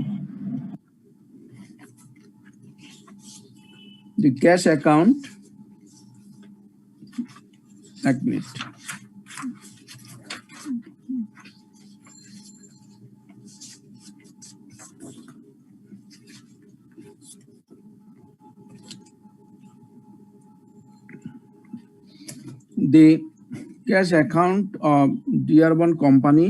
the cash account, 1 minute. The cash account of DR1 company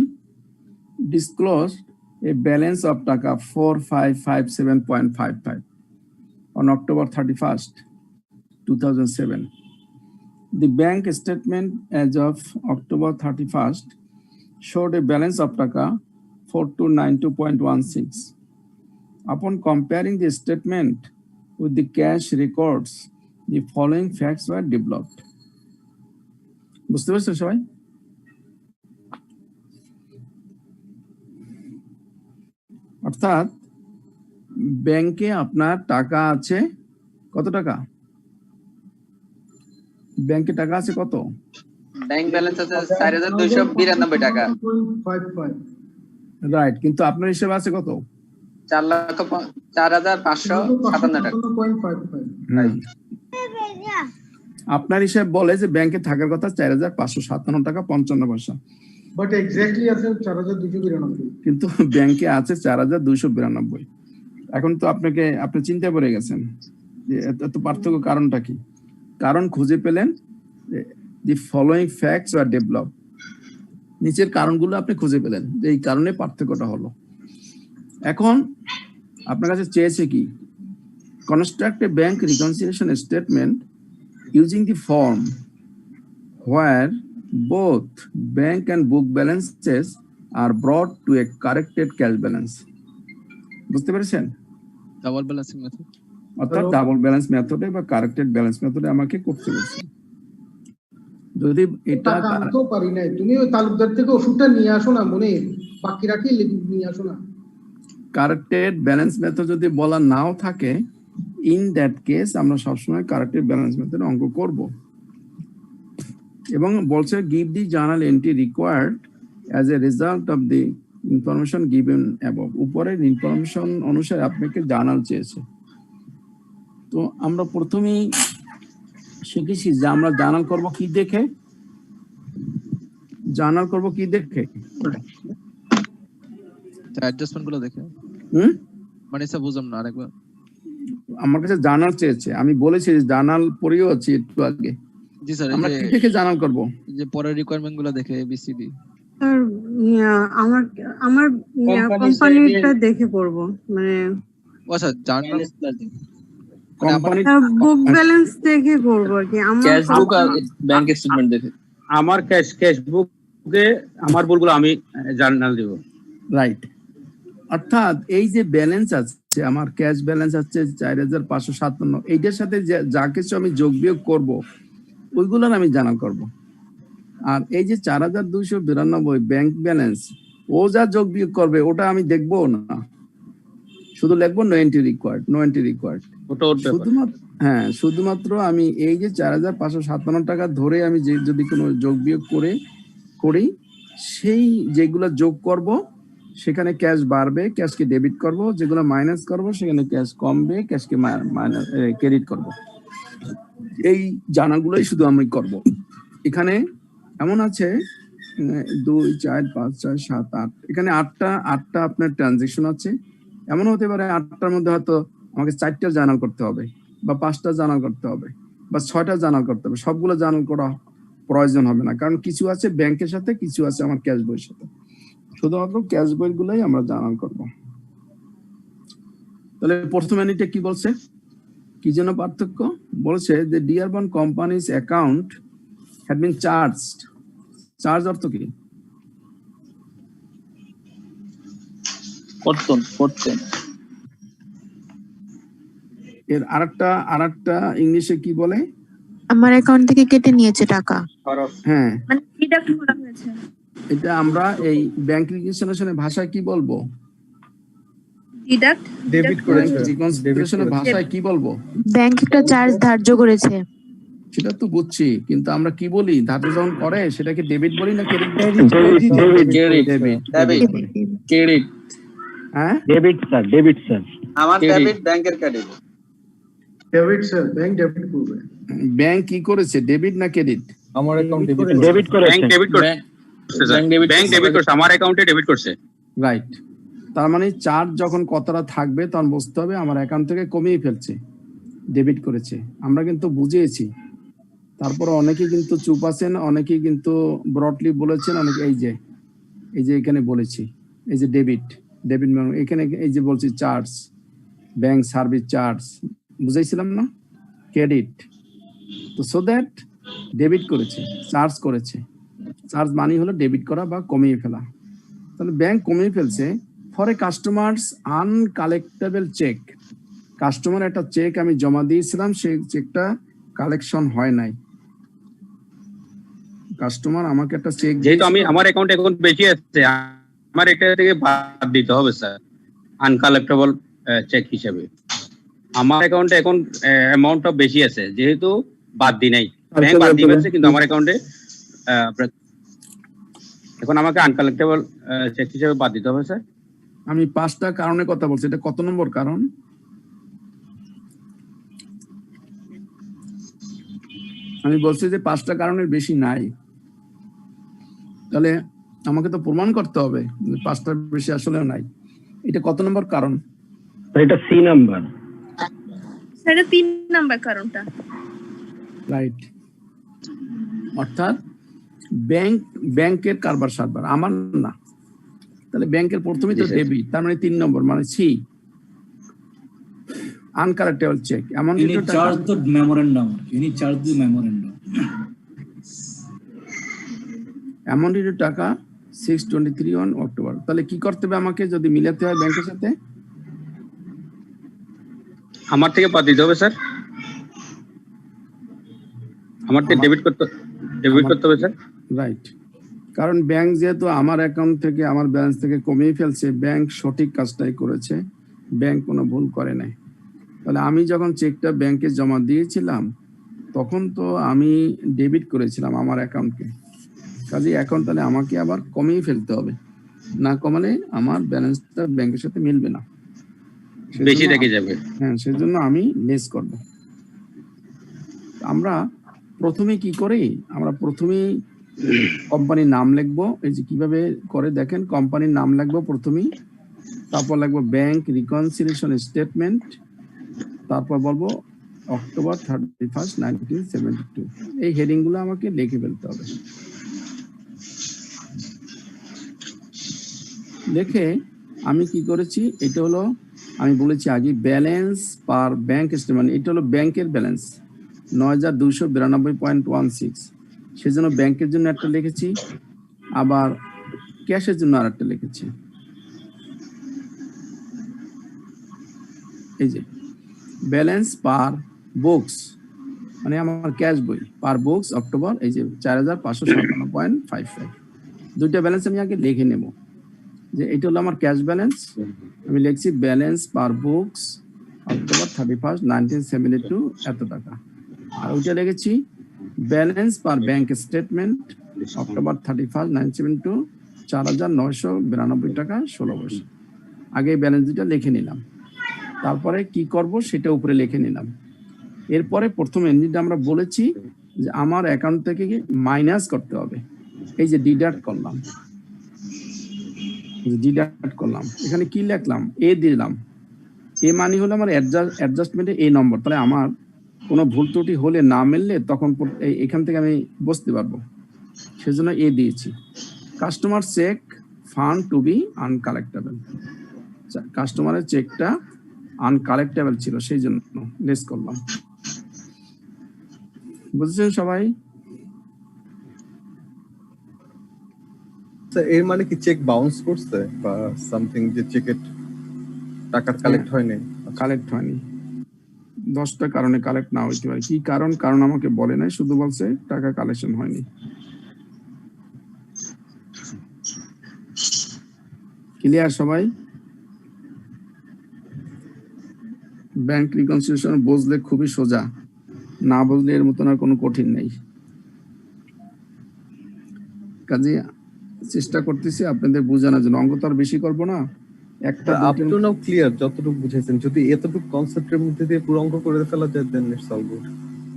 disclosed a balance of taka 4557.55 on October 31st, 2007. The bank statement as of October 31st showed a balance of taka 4292.16. Upon comparing the statement with the cash records, the following facts were developed. বুঝতে পারছেন সবাই? অর্থাৎ ব্যাংকে আপনার টাকা আছে কত টাকা? ব্যাংকে টাকা আছে কত? ব্যাংক ব্যালেন্স আছে 4292 টাকা। রাইট, কিন্তু আপনার হিসেবে আছে কত? 4,4557 টাকা। আপনার হিসাব বলে যে ব্যাংকে থাকার কথা 4,557 টাকা 55 পয়সা, বাট এক্স্যাক্টলি আছে 4,292, কিন্তু ব্যাংকে আছে 4,292। এখন তো আপনি চিন্তা করে গেছেন যে এত পার্থক্য কারণটা কি? কারণ খুঁজে পেলেন, the following facts are develop, নিচের কারণগুলো আপনি খুঁজে পেলেন যে এই কারণে পার্থক্যটা হলো। এখন আপনার কাছে চেয়েছে কি, construct A bank reconciliation statement using the form where both bank and book balances are brought to a corrected cash balance. বুঝতে পেরেছেন? ডাবল ব্যালেন্সিং মেথড, অর্থাৎ ডাবল ব্যালেন্স মেথডে বা কারেক্টেড ব্যালেন্স মেথডে আমাকে করতে বলছে। যদি এটা টাকা আনতেও পারি নাই, তুমি ওই তালুকদার থেকে ওষুধটা নিয়ে আসো না, মনে বাকি রাখি নিয়ে আসো না। কারেক্টেড ব্যালেন্স মেথড যদি বলা নাও থাকে, ইন দ্যাট কেস আমরা সবসময় কারেক্টেড ব্যালেন্স মেথড অঙ্ক করব। এবং বলছে give the journal entry required as a result of the information given above. উপরের ইনফরমেশন অনুসারে আপনাকে জার্নাল চেয়েছে। তো আমরা প্রথমেই শিখেছি যে আমরা জার্নাল করব কি দেখে, জার্নাল করব কি দেখে, অ্যাডজাস্টমেন্ট গুলো দেখে। মানে স্যার বুঝলাম না আরেকবার। আমার কাছে জার্নাল চেয়েছে, আমি বলেছি জার্নাল পড়িও আছি একটু আগে। জি স্যার, আমরা কি দেখে জার্নাল করব? যে পরের রিকোয়ারমেন্ট গুলো দেখে এবিসিডি। স্যার আমার আমার কোম্পানিটা দেখে করব, মানে আচ্ছা জার্নাল কোম্পানি বুক ব্যালেন্স দেখে করব আর কি। আমার ক্যাশ বুক আর ব্যাংক স্টেটমেন্ট দেখে। আমার ক্যাশ বুকে আমার ভুলগুলো আমি জার্নাল দেব। রাইট। অর্থাৎ এই যে ব্যালেন্স আছে, আমার ক্যাশ ব্যালেন্স আছে 4557, এইটার সাথে যা কিছু আমি যোগ বিয়োগ করব ওইগুলোর আমি জার্নাল করব। আর এই যে 4292 ব্যাংক ব্যালেন্স, ও যা যোগ বিয়োগ করবে ওটা আমি দেখবো না, শুধু লিখবো no entry required, no entry required. শুধুমাত্র শুধুমাত্র আমি এই যে 4557 টাকা ধরে আমি যে যদি কোনো যোগ বিয়োগ করি, সেই যেগুলো যোগ করব সেখানে ক্যাশ বাড়বে, ক্যাশকে ডেবিট করব, যেগুলো মাইনাস করব সেখানে ক্যাশ কমবে, ক্যাশকে মাইনাস ক্রেডিট করব। এই জানাগুলোই শুধু আমি করব। এখানে এমন আছে 2 4 5 6 7 8, এখানে আটটা আপনার ট্রানজাকশন আছে। এমন হতে পারে 8টার মধ্যে হয়তো আমাকে 4টা জার্নাল করতে হবে, বা 5টা জার্নাল করতে হবে, বা 6টা জার্নাল করতে হবে। সবগুলো জার্নাল করা প্রয়োজন হবে না, কারণ কিছু আছে ব্যাংকের সাথে, কিছু আছে আমার ক্যাশ বইয়ের সাথে। শুধুমাত্র ক্যাশ বইগুলোই আমরা জার্নাল করব। তাহলে প্রথম ইউনিটে কি বলছে, কি যেন পার্থক্য বলছে যে ডিয়ার বন companies account had been charged. Charge অর্থ কি? করতেন। এর আরেকটা ইংলিশে কি বলে? আমার অ্যাকাউন্ট থেকে কেটে নিয়েছে টাকা। হ্যাঁ, মানে ডিডাক্ট করা হয়েছে। এটা আমরা এই ব্যাংক রিকনসিলিয়েশনের ভাষায় কি বলবো? ডিডাক্ট ডেবিট করেছে। রিকনসিলিয়েশনের ভাষায় কি বলবো? ব্যাংক একটা চার্জ ধার্য করেছে। সেটা তো বুঝছি, কিন্তু আমরা কি বলি? ধার্য যখন করে সেটাকে ডেবিট বলি না ক্রেডিট? ক্রেডিট। হ্যাঁ, ডেবিট স্যার, ডেবিট স্যার। আমার ডেবিট, ব্যাংকের credit. Debit sir, bank debit করবে। ব্যাংক কি করেছে, ডেবিট না ক্রেডিট? আমার অ্যাকাউন্ট ডেবিট করেছে। ব্যাংক ডেবিট করছে, ব্যাংক ডেবিট করছে, আমার অ্যাকাউন্টে ডেবিট করছে। রাইট। তার মানে চার্জ যখন কতটা থাকবে তখন বুঝতে হবে আমার অ্যাকাউন্ট থেকে কমিয়ে ফেলছে, ডেবিট করেছে। আমরা কিন্তু বুঝিয়েছি, তারপর অনেকে কিন্তু চুপ আছেন, অনেকে কিন্তু ব্রডলি বলেছেন, অনেকে এই যে এখানে বলেছি, এই যে ডেবিট এখানে এই যে বলছি চার্জ, ব্যাংক সার্ভিস চার্জ, বুঝাইছিলাম না? ক্রেডিট। তো সো দ্যাট ডেবিট করেছে, চার্জ করেছে। চার্জ মানি হলো ডেবিট করা বা কমিয়ে ফেলা। তাহলে ব্যাংক কমিয়ে ফেলছে for a customers uncollectable cheque. Customer একটা চেক আমি জমা দিয়েছিলাম, সেই চেকটা কালেকশন হয় নাই। কাস্টমার আমাকে একটা চেক, যেহেতু আমার অ্যাকাউন্টে এখন বেশি আছে, আমার এটা থেকে বাদ দিতে হবে স্যার আনকালেক্টেবল চেক হিসেবে। আমার অ্যাকাউন্টে এখন অ্যামাউন্টটা বেশি আছে, যেহেতু বাদ দি নাই, ব্যাংক বাদ দিয়ে ফেলছে, কিন্তু আমার অ্যাকাউন্টে এখন আমাকে আনকালেক্টেবল চেক হিসেবে বাদ দিতে হবে স্যার। আমি 5টা কারণের কথা বলছি, এটা কত নম্বর কারণ? আমি বলছি যে 5টা কারণের বেশি নাই। তাহলে আমাকে তো প্রমাণ করতে হবে 5টার বেশি আসলেও নাই। এটা কত নম্বর কারণ? এটা সি নাম্বার। সেটা 3 নাম্বার কারণটা। রাইট। অর্থাৎ ব্যাংকের কারবার সারবার, আমার না। তাহলে ব্যাংকের প্রথমেই তো ডেবিট, তার মানে 3 নম্বর, মানে সি আনকালেক্টেবল চেক। এমন any charge the memorandum, any charge the memorandum. Amount two টাকা 623 অন অক্টোবর। তাহলে কি করতে হবে আমাকে যদি মিলাতে হয় ব্যাংকের সাথে? আমার থেকে বাদ দিতে হবে স্যার, আমার থেকে ডেবিট করতে হবে স্যার। রাইট, কারণ ব্যাংক যেহেতু আমার অ্যাকাউন্ট থেকে আমার ব্যালেন্স থেকে কমিয়ে ফেলছে, ব্যাংক সঠিক কাজটাই করেছে, ব্যাংক কোনো ভুল করে নাই। তাহলে আমি যখন চেকটা ব্যাংকে জমা দিয়েছিলাম তখন তো আমি ডেবিট করেছিলাম আমার অ্যাকাউন্টকে, কাজে অ্যাকাউন্ট তাহলে আমাকে আবার কমিয়ে ফেলতে হবে, না কমালে আমার ব্যালেন্সটা ব্যাংকের সাথে মিলবে না, বেশি রেখে যাবে। হ্যাঁ, সেজন্য আমি লেস করব। আমরা প্রথমে কি করি, আমরা প্রথমেই কোম্পানির নাম লিখবো। এই যে কিভাবে করে দেখেন, কোম্পানির নাম লিখবো প্রথমেই, তারপর লিখবো ব্যাংক রিকনসিলিয়েশন স্টেটমেন্ট, তারপর বলবো অক্টোবর 31, 1972। এই হেডিং গুলো আমাকে লিখে ফেলতে হবে। দেখে আমি কি করেছি, এটা হলো আমি বলেছি আগে ব্যালেন্স পার ব্যাংক স্টেটমেন্ট, এটা হলো ব্যাংকের ব্যালেন্স 9292.16, সেজন্য ব্যাংকের জন্য একটা লিখেছি, আবার ক্যাশের জন্য আর একটা লিখেছি। এই যে ব্যালেন্স পার বুকস মানে আমার ক্যাশ বই পার বুকস অক্টোবর, এই যে 4557.55, দুইটা ব্যালেন্স আমি আগে লিখে নেব। যে এটা হলো আমার ক্যাশ ব্যালেন্স, আমি লিখছি ব্যালেন্স পার বুকস অক্টোবর 31, 1972 এত টাকা। আর ওইটা লিখেছি ব্যালেন্স পার ব্যাংক স্টেটমেন্ট অক্টোবর 31, 1972 4,992 টাকা 16 পয়সা। আগে ব্যালেন্স দুটা লিখে নিলাম, তারপরে কি করব সেটা উপরে লিখে নিলাম। এরপরে প্রথম এন্ট্রিটা আমরা বলেছি যে আমার অ্যাকাউন্ট থেকে মাইনাস করতে হবে, এই যে ডিডাক্ট করলাম, এখানে কি লিখলাম, এ দিলাম। এ মানে হলো আমার অ্যাডজাস্টমেন্টে এই নম্বর, তাহলে আমার কোনো ভুল ত্রুটি হলে না মিললে তখন এখান থেকে আমি বুঝতে পারবো, সেজন্য এ দিয়েছি। Customer cheque found to be uncollectable, কাস্টমারের চেকটা আনকালেক্টেবল ছিল সেই জন্য লেস করলাম। বুঝছেন সবাই? এর মানে কি চেক বাউন্স করছে বা সামথিং, যে চেকের টাকা কালেক্ট হয়নি? কালেক্ট হয়নি, 10টা কারণে কালেক্ট না হইতে পারে। কি কারণ? কারণ আমাকে বলে নাই, শুধু বলছে টাকা কালেকশন হয়নি। ক্লিয়ার সবাই? ব্যাংক রিকনসিলিয়েশন বুঝলে খুবই সোজা, না বুঝলে এর মতন আর কোনো কঠিন নেই। কাজে চেষ্টা করতেছি আপনাদের বোঝানোর জন্য, অঙ্ক তো আর বেশি করবো না, একটা আপ টু নাও ক্লিয়ার যতটুকু বুঝাইছেন। যদি এতটুকু কনসেপ্টের মধ্যে দিয়ে পুরো অঙ্ক করে ফেলা যায় দেন ইটস অল গুড।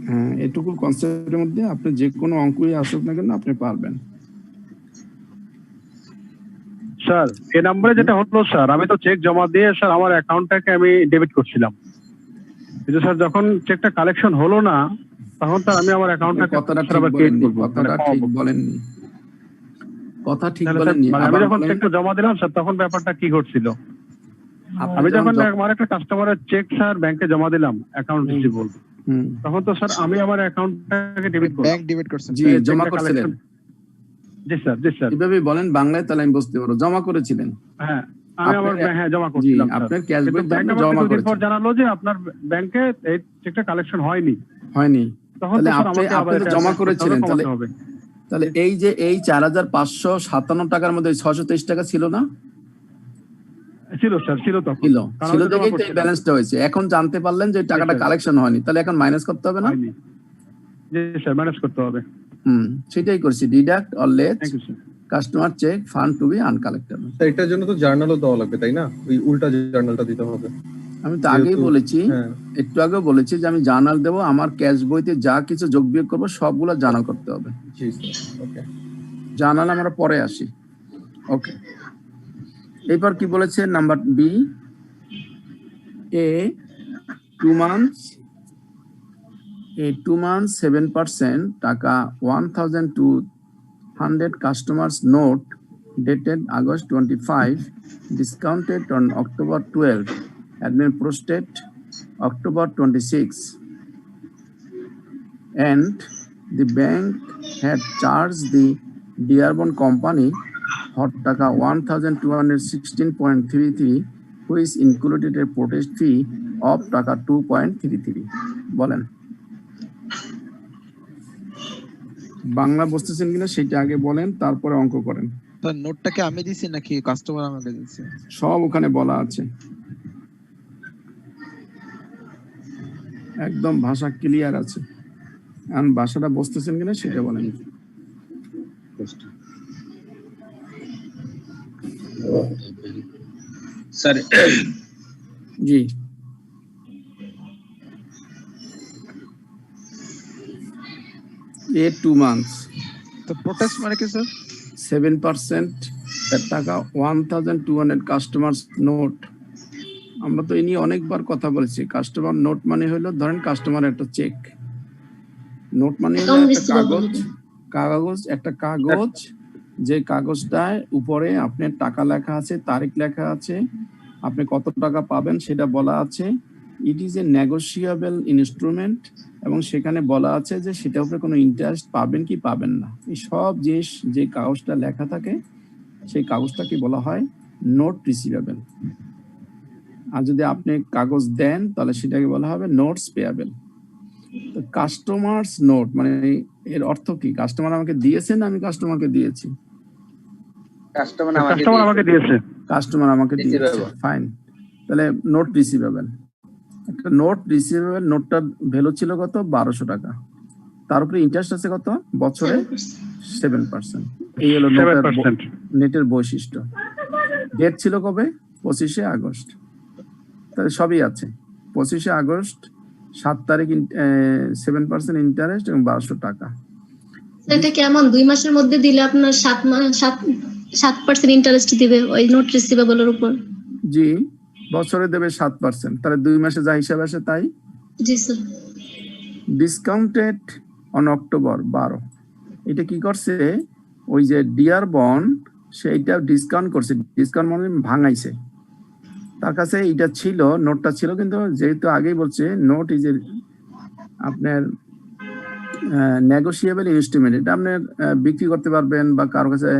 হ্যাঁ, এটুকু কনসেপ্টের মধ্যে আপনি যে কোনো অঙ্কই আসুক না কেন আপনি পারবেন। স্যার এই নম্বরে যেটা হলো স্যার, আমি তো চেক জমা দিয়ে স্যার আমার অ্যাকাউন্টটাকে আমি ডেবিট করছিলাম, কিন্তু স্যার যখন চেকটা কালেকশন হলো না তখন তো আমি আমার অ্যাকাউন্টটাকে কথাটা ঠিক বলেননি, কথাটা ঠিক বলেননি, কথা ঠিক বলেননি। আমি যখন চেকটা জমা দিলাম স্যার তখন ব্যাপারটা কি ঘটছিল? আমি যখন আমার একটা কাস্টমারের চেক স্যার ব্যাংকে জমা দিলাম অ্যাকাউন্ট রিসিভেবল, তখন তো স্যার আমি আমার অ্যাকাউন্টটাকে ডেবিট করলাম। ব্যাংক ডেবিট করছেন? জি, জমা করছিলেন। জি স্যার, জি স্যার। কিভাবে বলেন বাংলায়, তাহলে আমি বুঝতে পারবো। জমা করেছিলেন? হ্যাঁ, আমি আমার জমা করছিলাম। আপনার ক্যাশ বই আপনি জমা করেছেন, জানালো যে আপনার ব্যাংকে এই চেকটা কালেকশন হয়নি। তাহলে আপনি তো জমা করেছিলেন, তাহলে এই যে এই 4,557 টাকার মধ্যে 623 টাকা ছিল না? ছিল স্যার, ছিল তো, ছিল দেখেই তো এই ব্যালেন্সটা হয়েছে। এখন জানতে পারলেন যে টাকাটা কালেকশন হয়নি, তাহলে এখন মাইনাস করতে হবে না? জি স্যার, মাইনাস করতে হবে। সেটাই করছি, deduct or less customer cheque found to be uncollectable. এটার জন্য তো জার্নালও দেওয়া লাগবে তাই না? ওই উল্টা জার্নালটা দিতে হবে। আমি তো আগেই বলেছি, একটু আগেও বলেছি যে আমি জার্নাল দেবো, আমার ক্যাশ বইতে যা কিছু যোগ বিয়োগ করবো সবগুলো জার্নাল করতে হবে। জি স্যার, ওকে। জার্নাল আমরা পরে আসি। ওকে, এরপর কি বলেছে নাম্বার বি, এ 2 months 7% টাকা 1,200 customers note dated August 25 discounted on October 12 had been processed October 26 and the bank had charged the Dearborn company hot taka 1,216.33 which included a protest fee of taka 2.33 বলেন। বাংলা বুঝতেছেন কিনা সেটা আগে বলেন, তারপরে অঙ্ক করেন। তো নোটটা কি আমি দিছি নাকি কাস্টমার আমাকে দিছে? সব ওখানে বলা আছে, একদম ভাষা ক্লিয়ার আছে। এখন ভাষাটা বুঝতেছেন কিনা সেটা বলেন। স্যার জি, a 2 months তো প্রোটেস্ট মানে কি স্যার? 7% টাকা 1200 কাস্টমার্স নোট। আমরা তো এই নিয়ে অনেকবার কথা বলেছি। কাস্টমার নোট মানে হলো, ধরেন কাস্টমার একটা চেক, নোট মানে হলো একটা কাগজ, যে কাগজটায় উপরে আপনার টাকা লেখা আছে, তারিখ লেখা আছে, আপনি কত টাকা পাবেন সেটা বলা আছে। It is a negotiable instrument, এবং সেখানে বলা আছে যে সেটার উপরে কোনো ইন্টারেস্ট পাবেন কি পাবেন না। এই সব জিনিস যে কাগজটা লেখা থাকে সেই কাগজটাকে বলা হয় নোট রিসিভেবল। আর যদি আপনি কাগজ দেন তাহলে সেটাকে বলা হবে নোটস পেয়াবেল। তো কাস্টমার্স নোট মানে এর অর্থ কি? কাস্টমার আমাকে দিয়েছেন, আমি কাস্টমারকে দিয়েছি। কাস্টমার আমাকে দিয়েছে। কাস্টমার আমাকে দিয়েছে, ফাইন। তাহলে নোট রিসিভেবল, একটা নোট রিসিভেবল, নোটটার ভ্যালু ছিল কত? 1200 টাকা। তার উপরে ইন্টারেস্ট আছে কত? বছরে 7%। এই হলো নেটের বৈশিষ্ট্য। ডেট ছিল কবে? 25শে আগস্ট। তাহলে সবই আছে। 25শে আগস্ট 7 তারিখ 7% ইন্টারেস্ট এবং 1200 টাকা। এটা কেমন 2 মাসের মধ্যে দিলে আপনার 7% ইন্টারেস্ট দিবে ওই নোট রিসিভেবলের উপর? জি, বছরে দেবে 7%, তাহলে 2 মাসে যা হিসাব আসে তাই। জি স্যার। Discounted on October 12। এটা কি করছে? ওই যে ডিয়ার বন্ড, সেইটা ডিসকাউন্ট করছে। ডিসকাউন্ট মানে ভাঙাইছে। তার কাছে এটা ছিল, নোটটা ছিল, কিন্তু যেহেতু আগেই বলছে নোট ইজ এ আপনার নেগোশিয়েবল ইনস্ট্রুমেন্ট, এটা আপনি বিক্রি করতে পারবেন বা কারো কাছে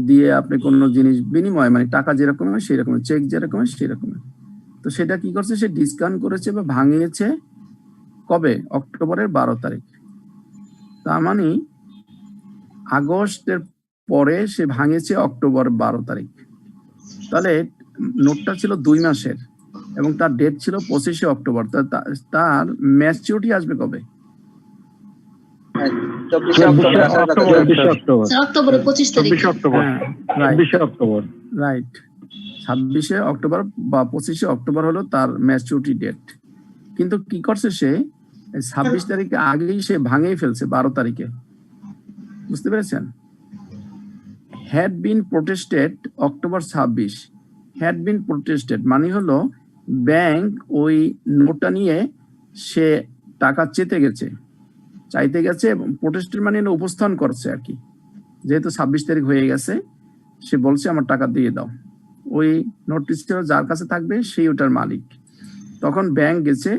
দিয়ে আপনি কোনো জিনিস বিনিময়, মানে টাকা যেরকম হয় সেই রকম, চেক যেরকম হয় সেই রকম। তো সেটা কি করছে? সে ডিসকাউন্ট করেছে বা ভাঙিয়েছে কবে? অক্টোবরের 12 তারিখ। তার মানে আগস্টের পরে সে ভাঙিয়েছে অক্টোবর 12 তারিখ। তাহলে নোটটা ছিল 2 মাসের এবং তার ডেট ছিল 25শে অক্টোবর। তার ম্যাচুরিটি আসবে কবে? 26শে অক্টোবর বা 25শে অক্টোবর হলো তার ম্যাচুরিটি ডেট। কিন্তু কি করছে সে? 26 তারিখে আগেই সে ভাঙেই ফেলছে 12 তারিখে। বুঝতে পেরেছেন? Had been protested October 26। Had been protested মানে হলো ব্যাংক ওই নোটটা নিয়ে সে টাকা চাইতে গেছে এবং প্রোটেস্টেড মানে উপস্থান করছে আর কি। যেহেতু 26 তারিখ হয়ে গেছে, সে বলছে আমার টাকা দিয়ে দাও। ওই নোটিশ যার কাছে থাকবে সেই ওটার মালিক। তখন ব্যাংক গেছে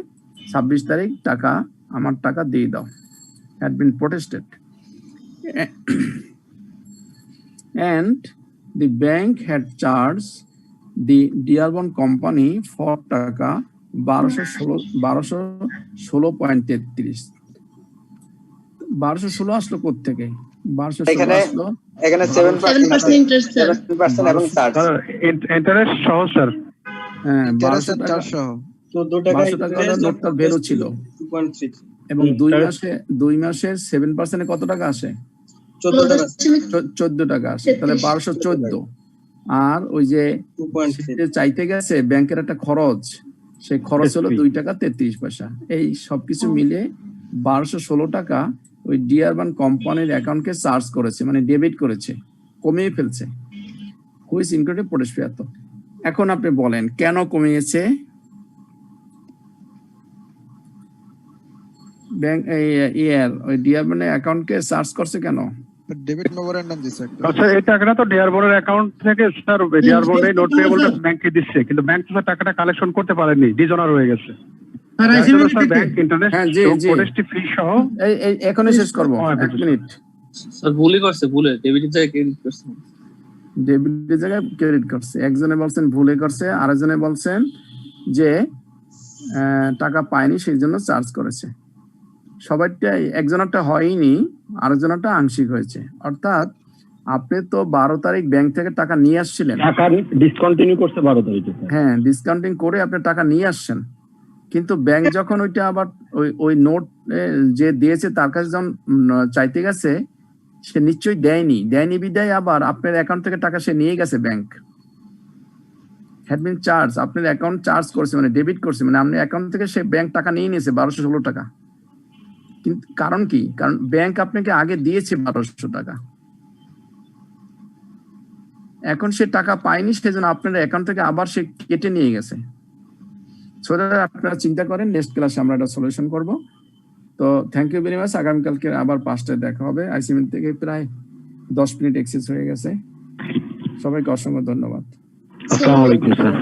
26 তারিখ আমার টাকা দিয়ে দাও। Had been protested and the bank had charged the Dearborn company for টাকা 1216.33। 1216 আসলো কোত্থেকে? 1216 আসলো এখানে 7% ইন্টারেস্ট এবং চার্জ ইন্টারেস্ট সহ স্যার। হ্যাঁ, 1200 টাকা সহ 14 টাকা নোটটার ভ্যালু ছিল 2.6 এবং 2 মাসের 7% কত টাকা আসে? 14 টাকা আসে। তাহলে 1214। আর ওই যে চাইতে গেছে ব্যাংকের একটা খরচ, সেই খরচ হলো 2 টাকা 33 পয়সা। এই সবকিছু মিলে 1216 টাকা ওই ডিয়ারবান কোম্পানির অ্যাকাউন্টকে চার্জ করেছে, মানে ডেবিট করেছে, কমিয়ে ফেলছে। হুইচ ইনক্লুডেড প্রোটেস্ট ফি। এখন আপনি বলেন কেন কমিয়েছে? ব্যাংক ওই ডিয়ারবানের অ্যাকাউন্টকে চার্জ করছে কেন? ডেবিট মেমোরেন্ডাম দিছে একটা। আচ্ছা, এই টাকাটা তো ডিয়ারবোনের অ্যাকাউন্ট থেকে স্যার ডিয়ারবোন এই নোট পেয়েবলটা ব্যাংকে দিচ্ছে, কিন্তু ব্যাংক তো টাকাটা কালেকশন করতে পারেনি, ডিজনার হয়ে গেছে। ব্যাংক ইন্টারেস্ট প্রোটেস্ট ফি সহ এই এখনই শেষ করব, 1 মিনিট। স্যার ভুলই করছে, ভুলে ডেবিটের জায়গায় ক্রেডিট করছে। ডেবিটের জায়গায় ক্রেডিট করছে। একজনে বলছেন ভুলে করছে, আরেকজনে বলছেন যে টাকা পায়নি সেই জন্য চার্জ করেছে। সবাইটাই একজনেরটা হয়নি, আরেকজনেরটা আংশিক হয়েছে। অর্থাৎ আপনি তো 12 তারিখ ব্যাংক থেকে টাকা নিয়ে আসছিলেন, টাকা ডিসকন্টিনিউ করছে 12 তারিখে স্যার। হ্যাঁ, ডিসকাউন্টিং করে আপনি টাকা নিয়ে আসছেন, কিন্তু ব্যাংক যখন ওইটা আবার ওই নোট যে দিয়েছে তার কাছে যখন চাইতে গেছে, সে নিশ্চয়ই দেয়নি বিদায় আবার আপনার অ্যাকাউন্ট থেকে টাকা সে নিয়ে গেছে। ব্যাংক হ্যাড বিন চার্জ, আপনার অ্যাকাউন্ট চার্জ করছে, মানে ডেবিট করছে, মানে আপনার অ্যাকাউন্ট থেকে সে ব্যাংক টাকা নিয়ে নিয়েছে 1216 টাকা। কিন্তু কারণ কি? কারণ ব্যাংক আপনাকে আগে দিয়েছে 1200 টাকা, এখন সে টাকা পায়নি, সেজন্য আপনার অ্যাকাউন্ট থেকে আবার সে কেটে নিয়ে গেছে। সো আপনারা চিন্তা করেন, নেক্সট ক্লাসে আমরা এটা সলিউশন করব। তো থ্যাংক ইউ ভেরি মাচ। আগামীকালকে আবার 5টায় দেখা হবে। আইসিএম থেকে প্রায় 10 মিনিট এক্সেস হয়ে গেছে। সবাইকে অসংখ্য ধন্যবাদ। আসসালামু আলাইকুম স্যার।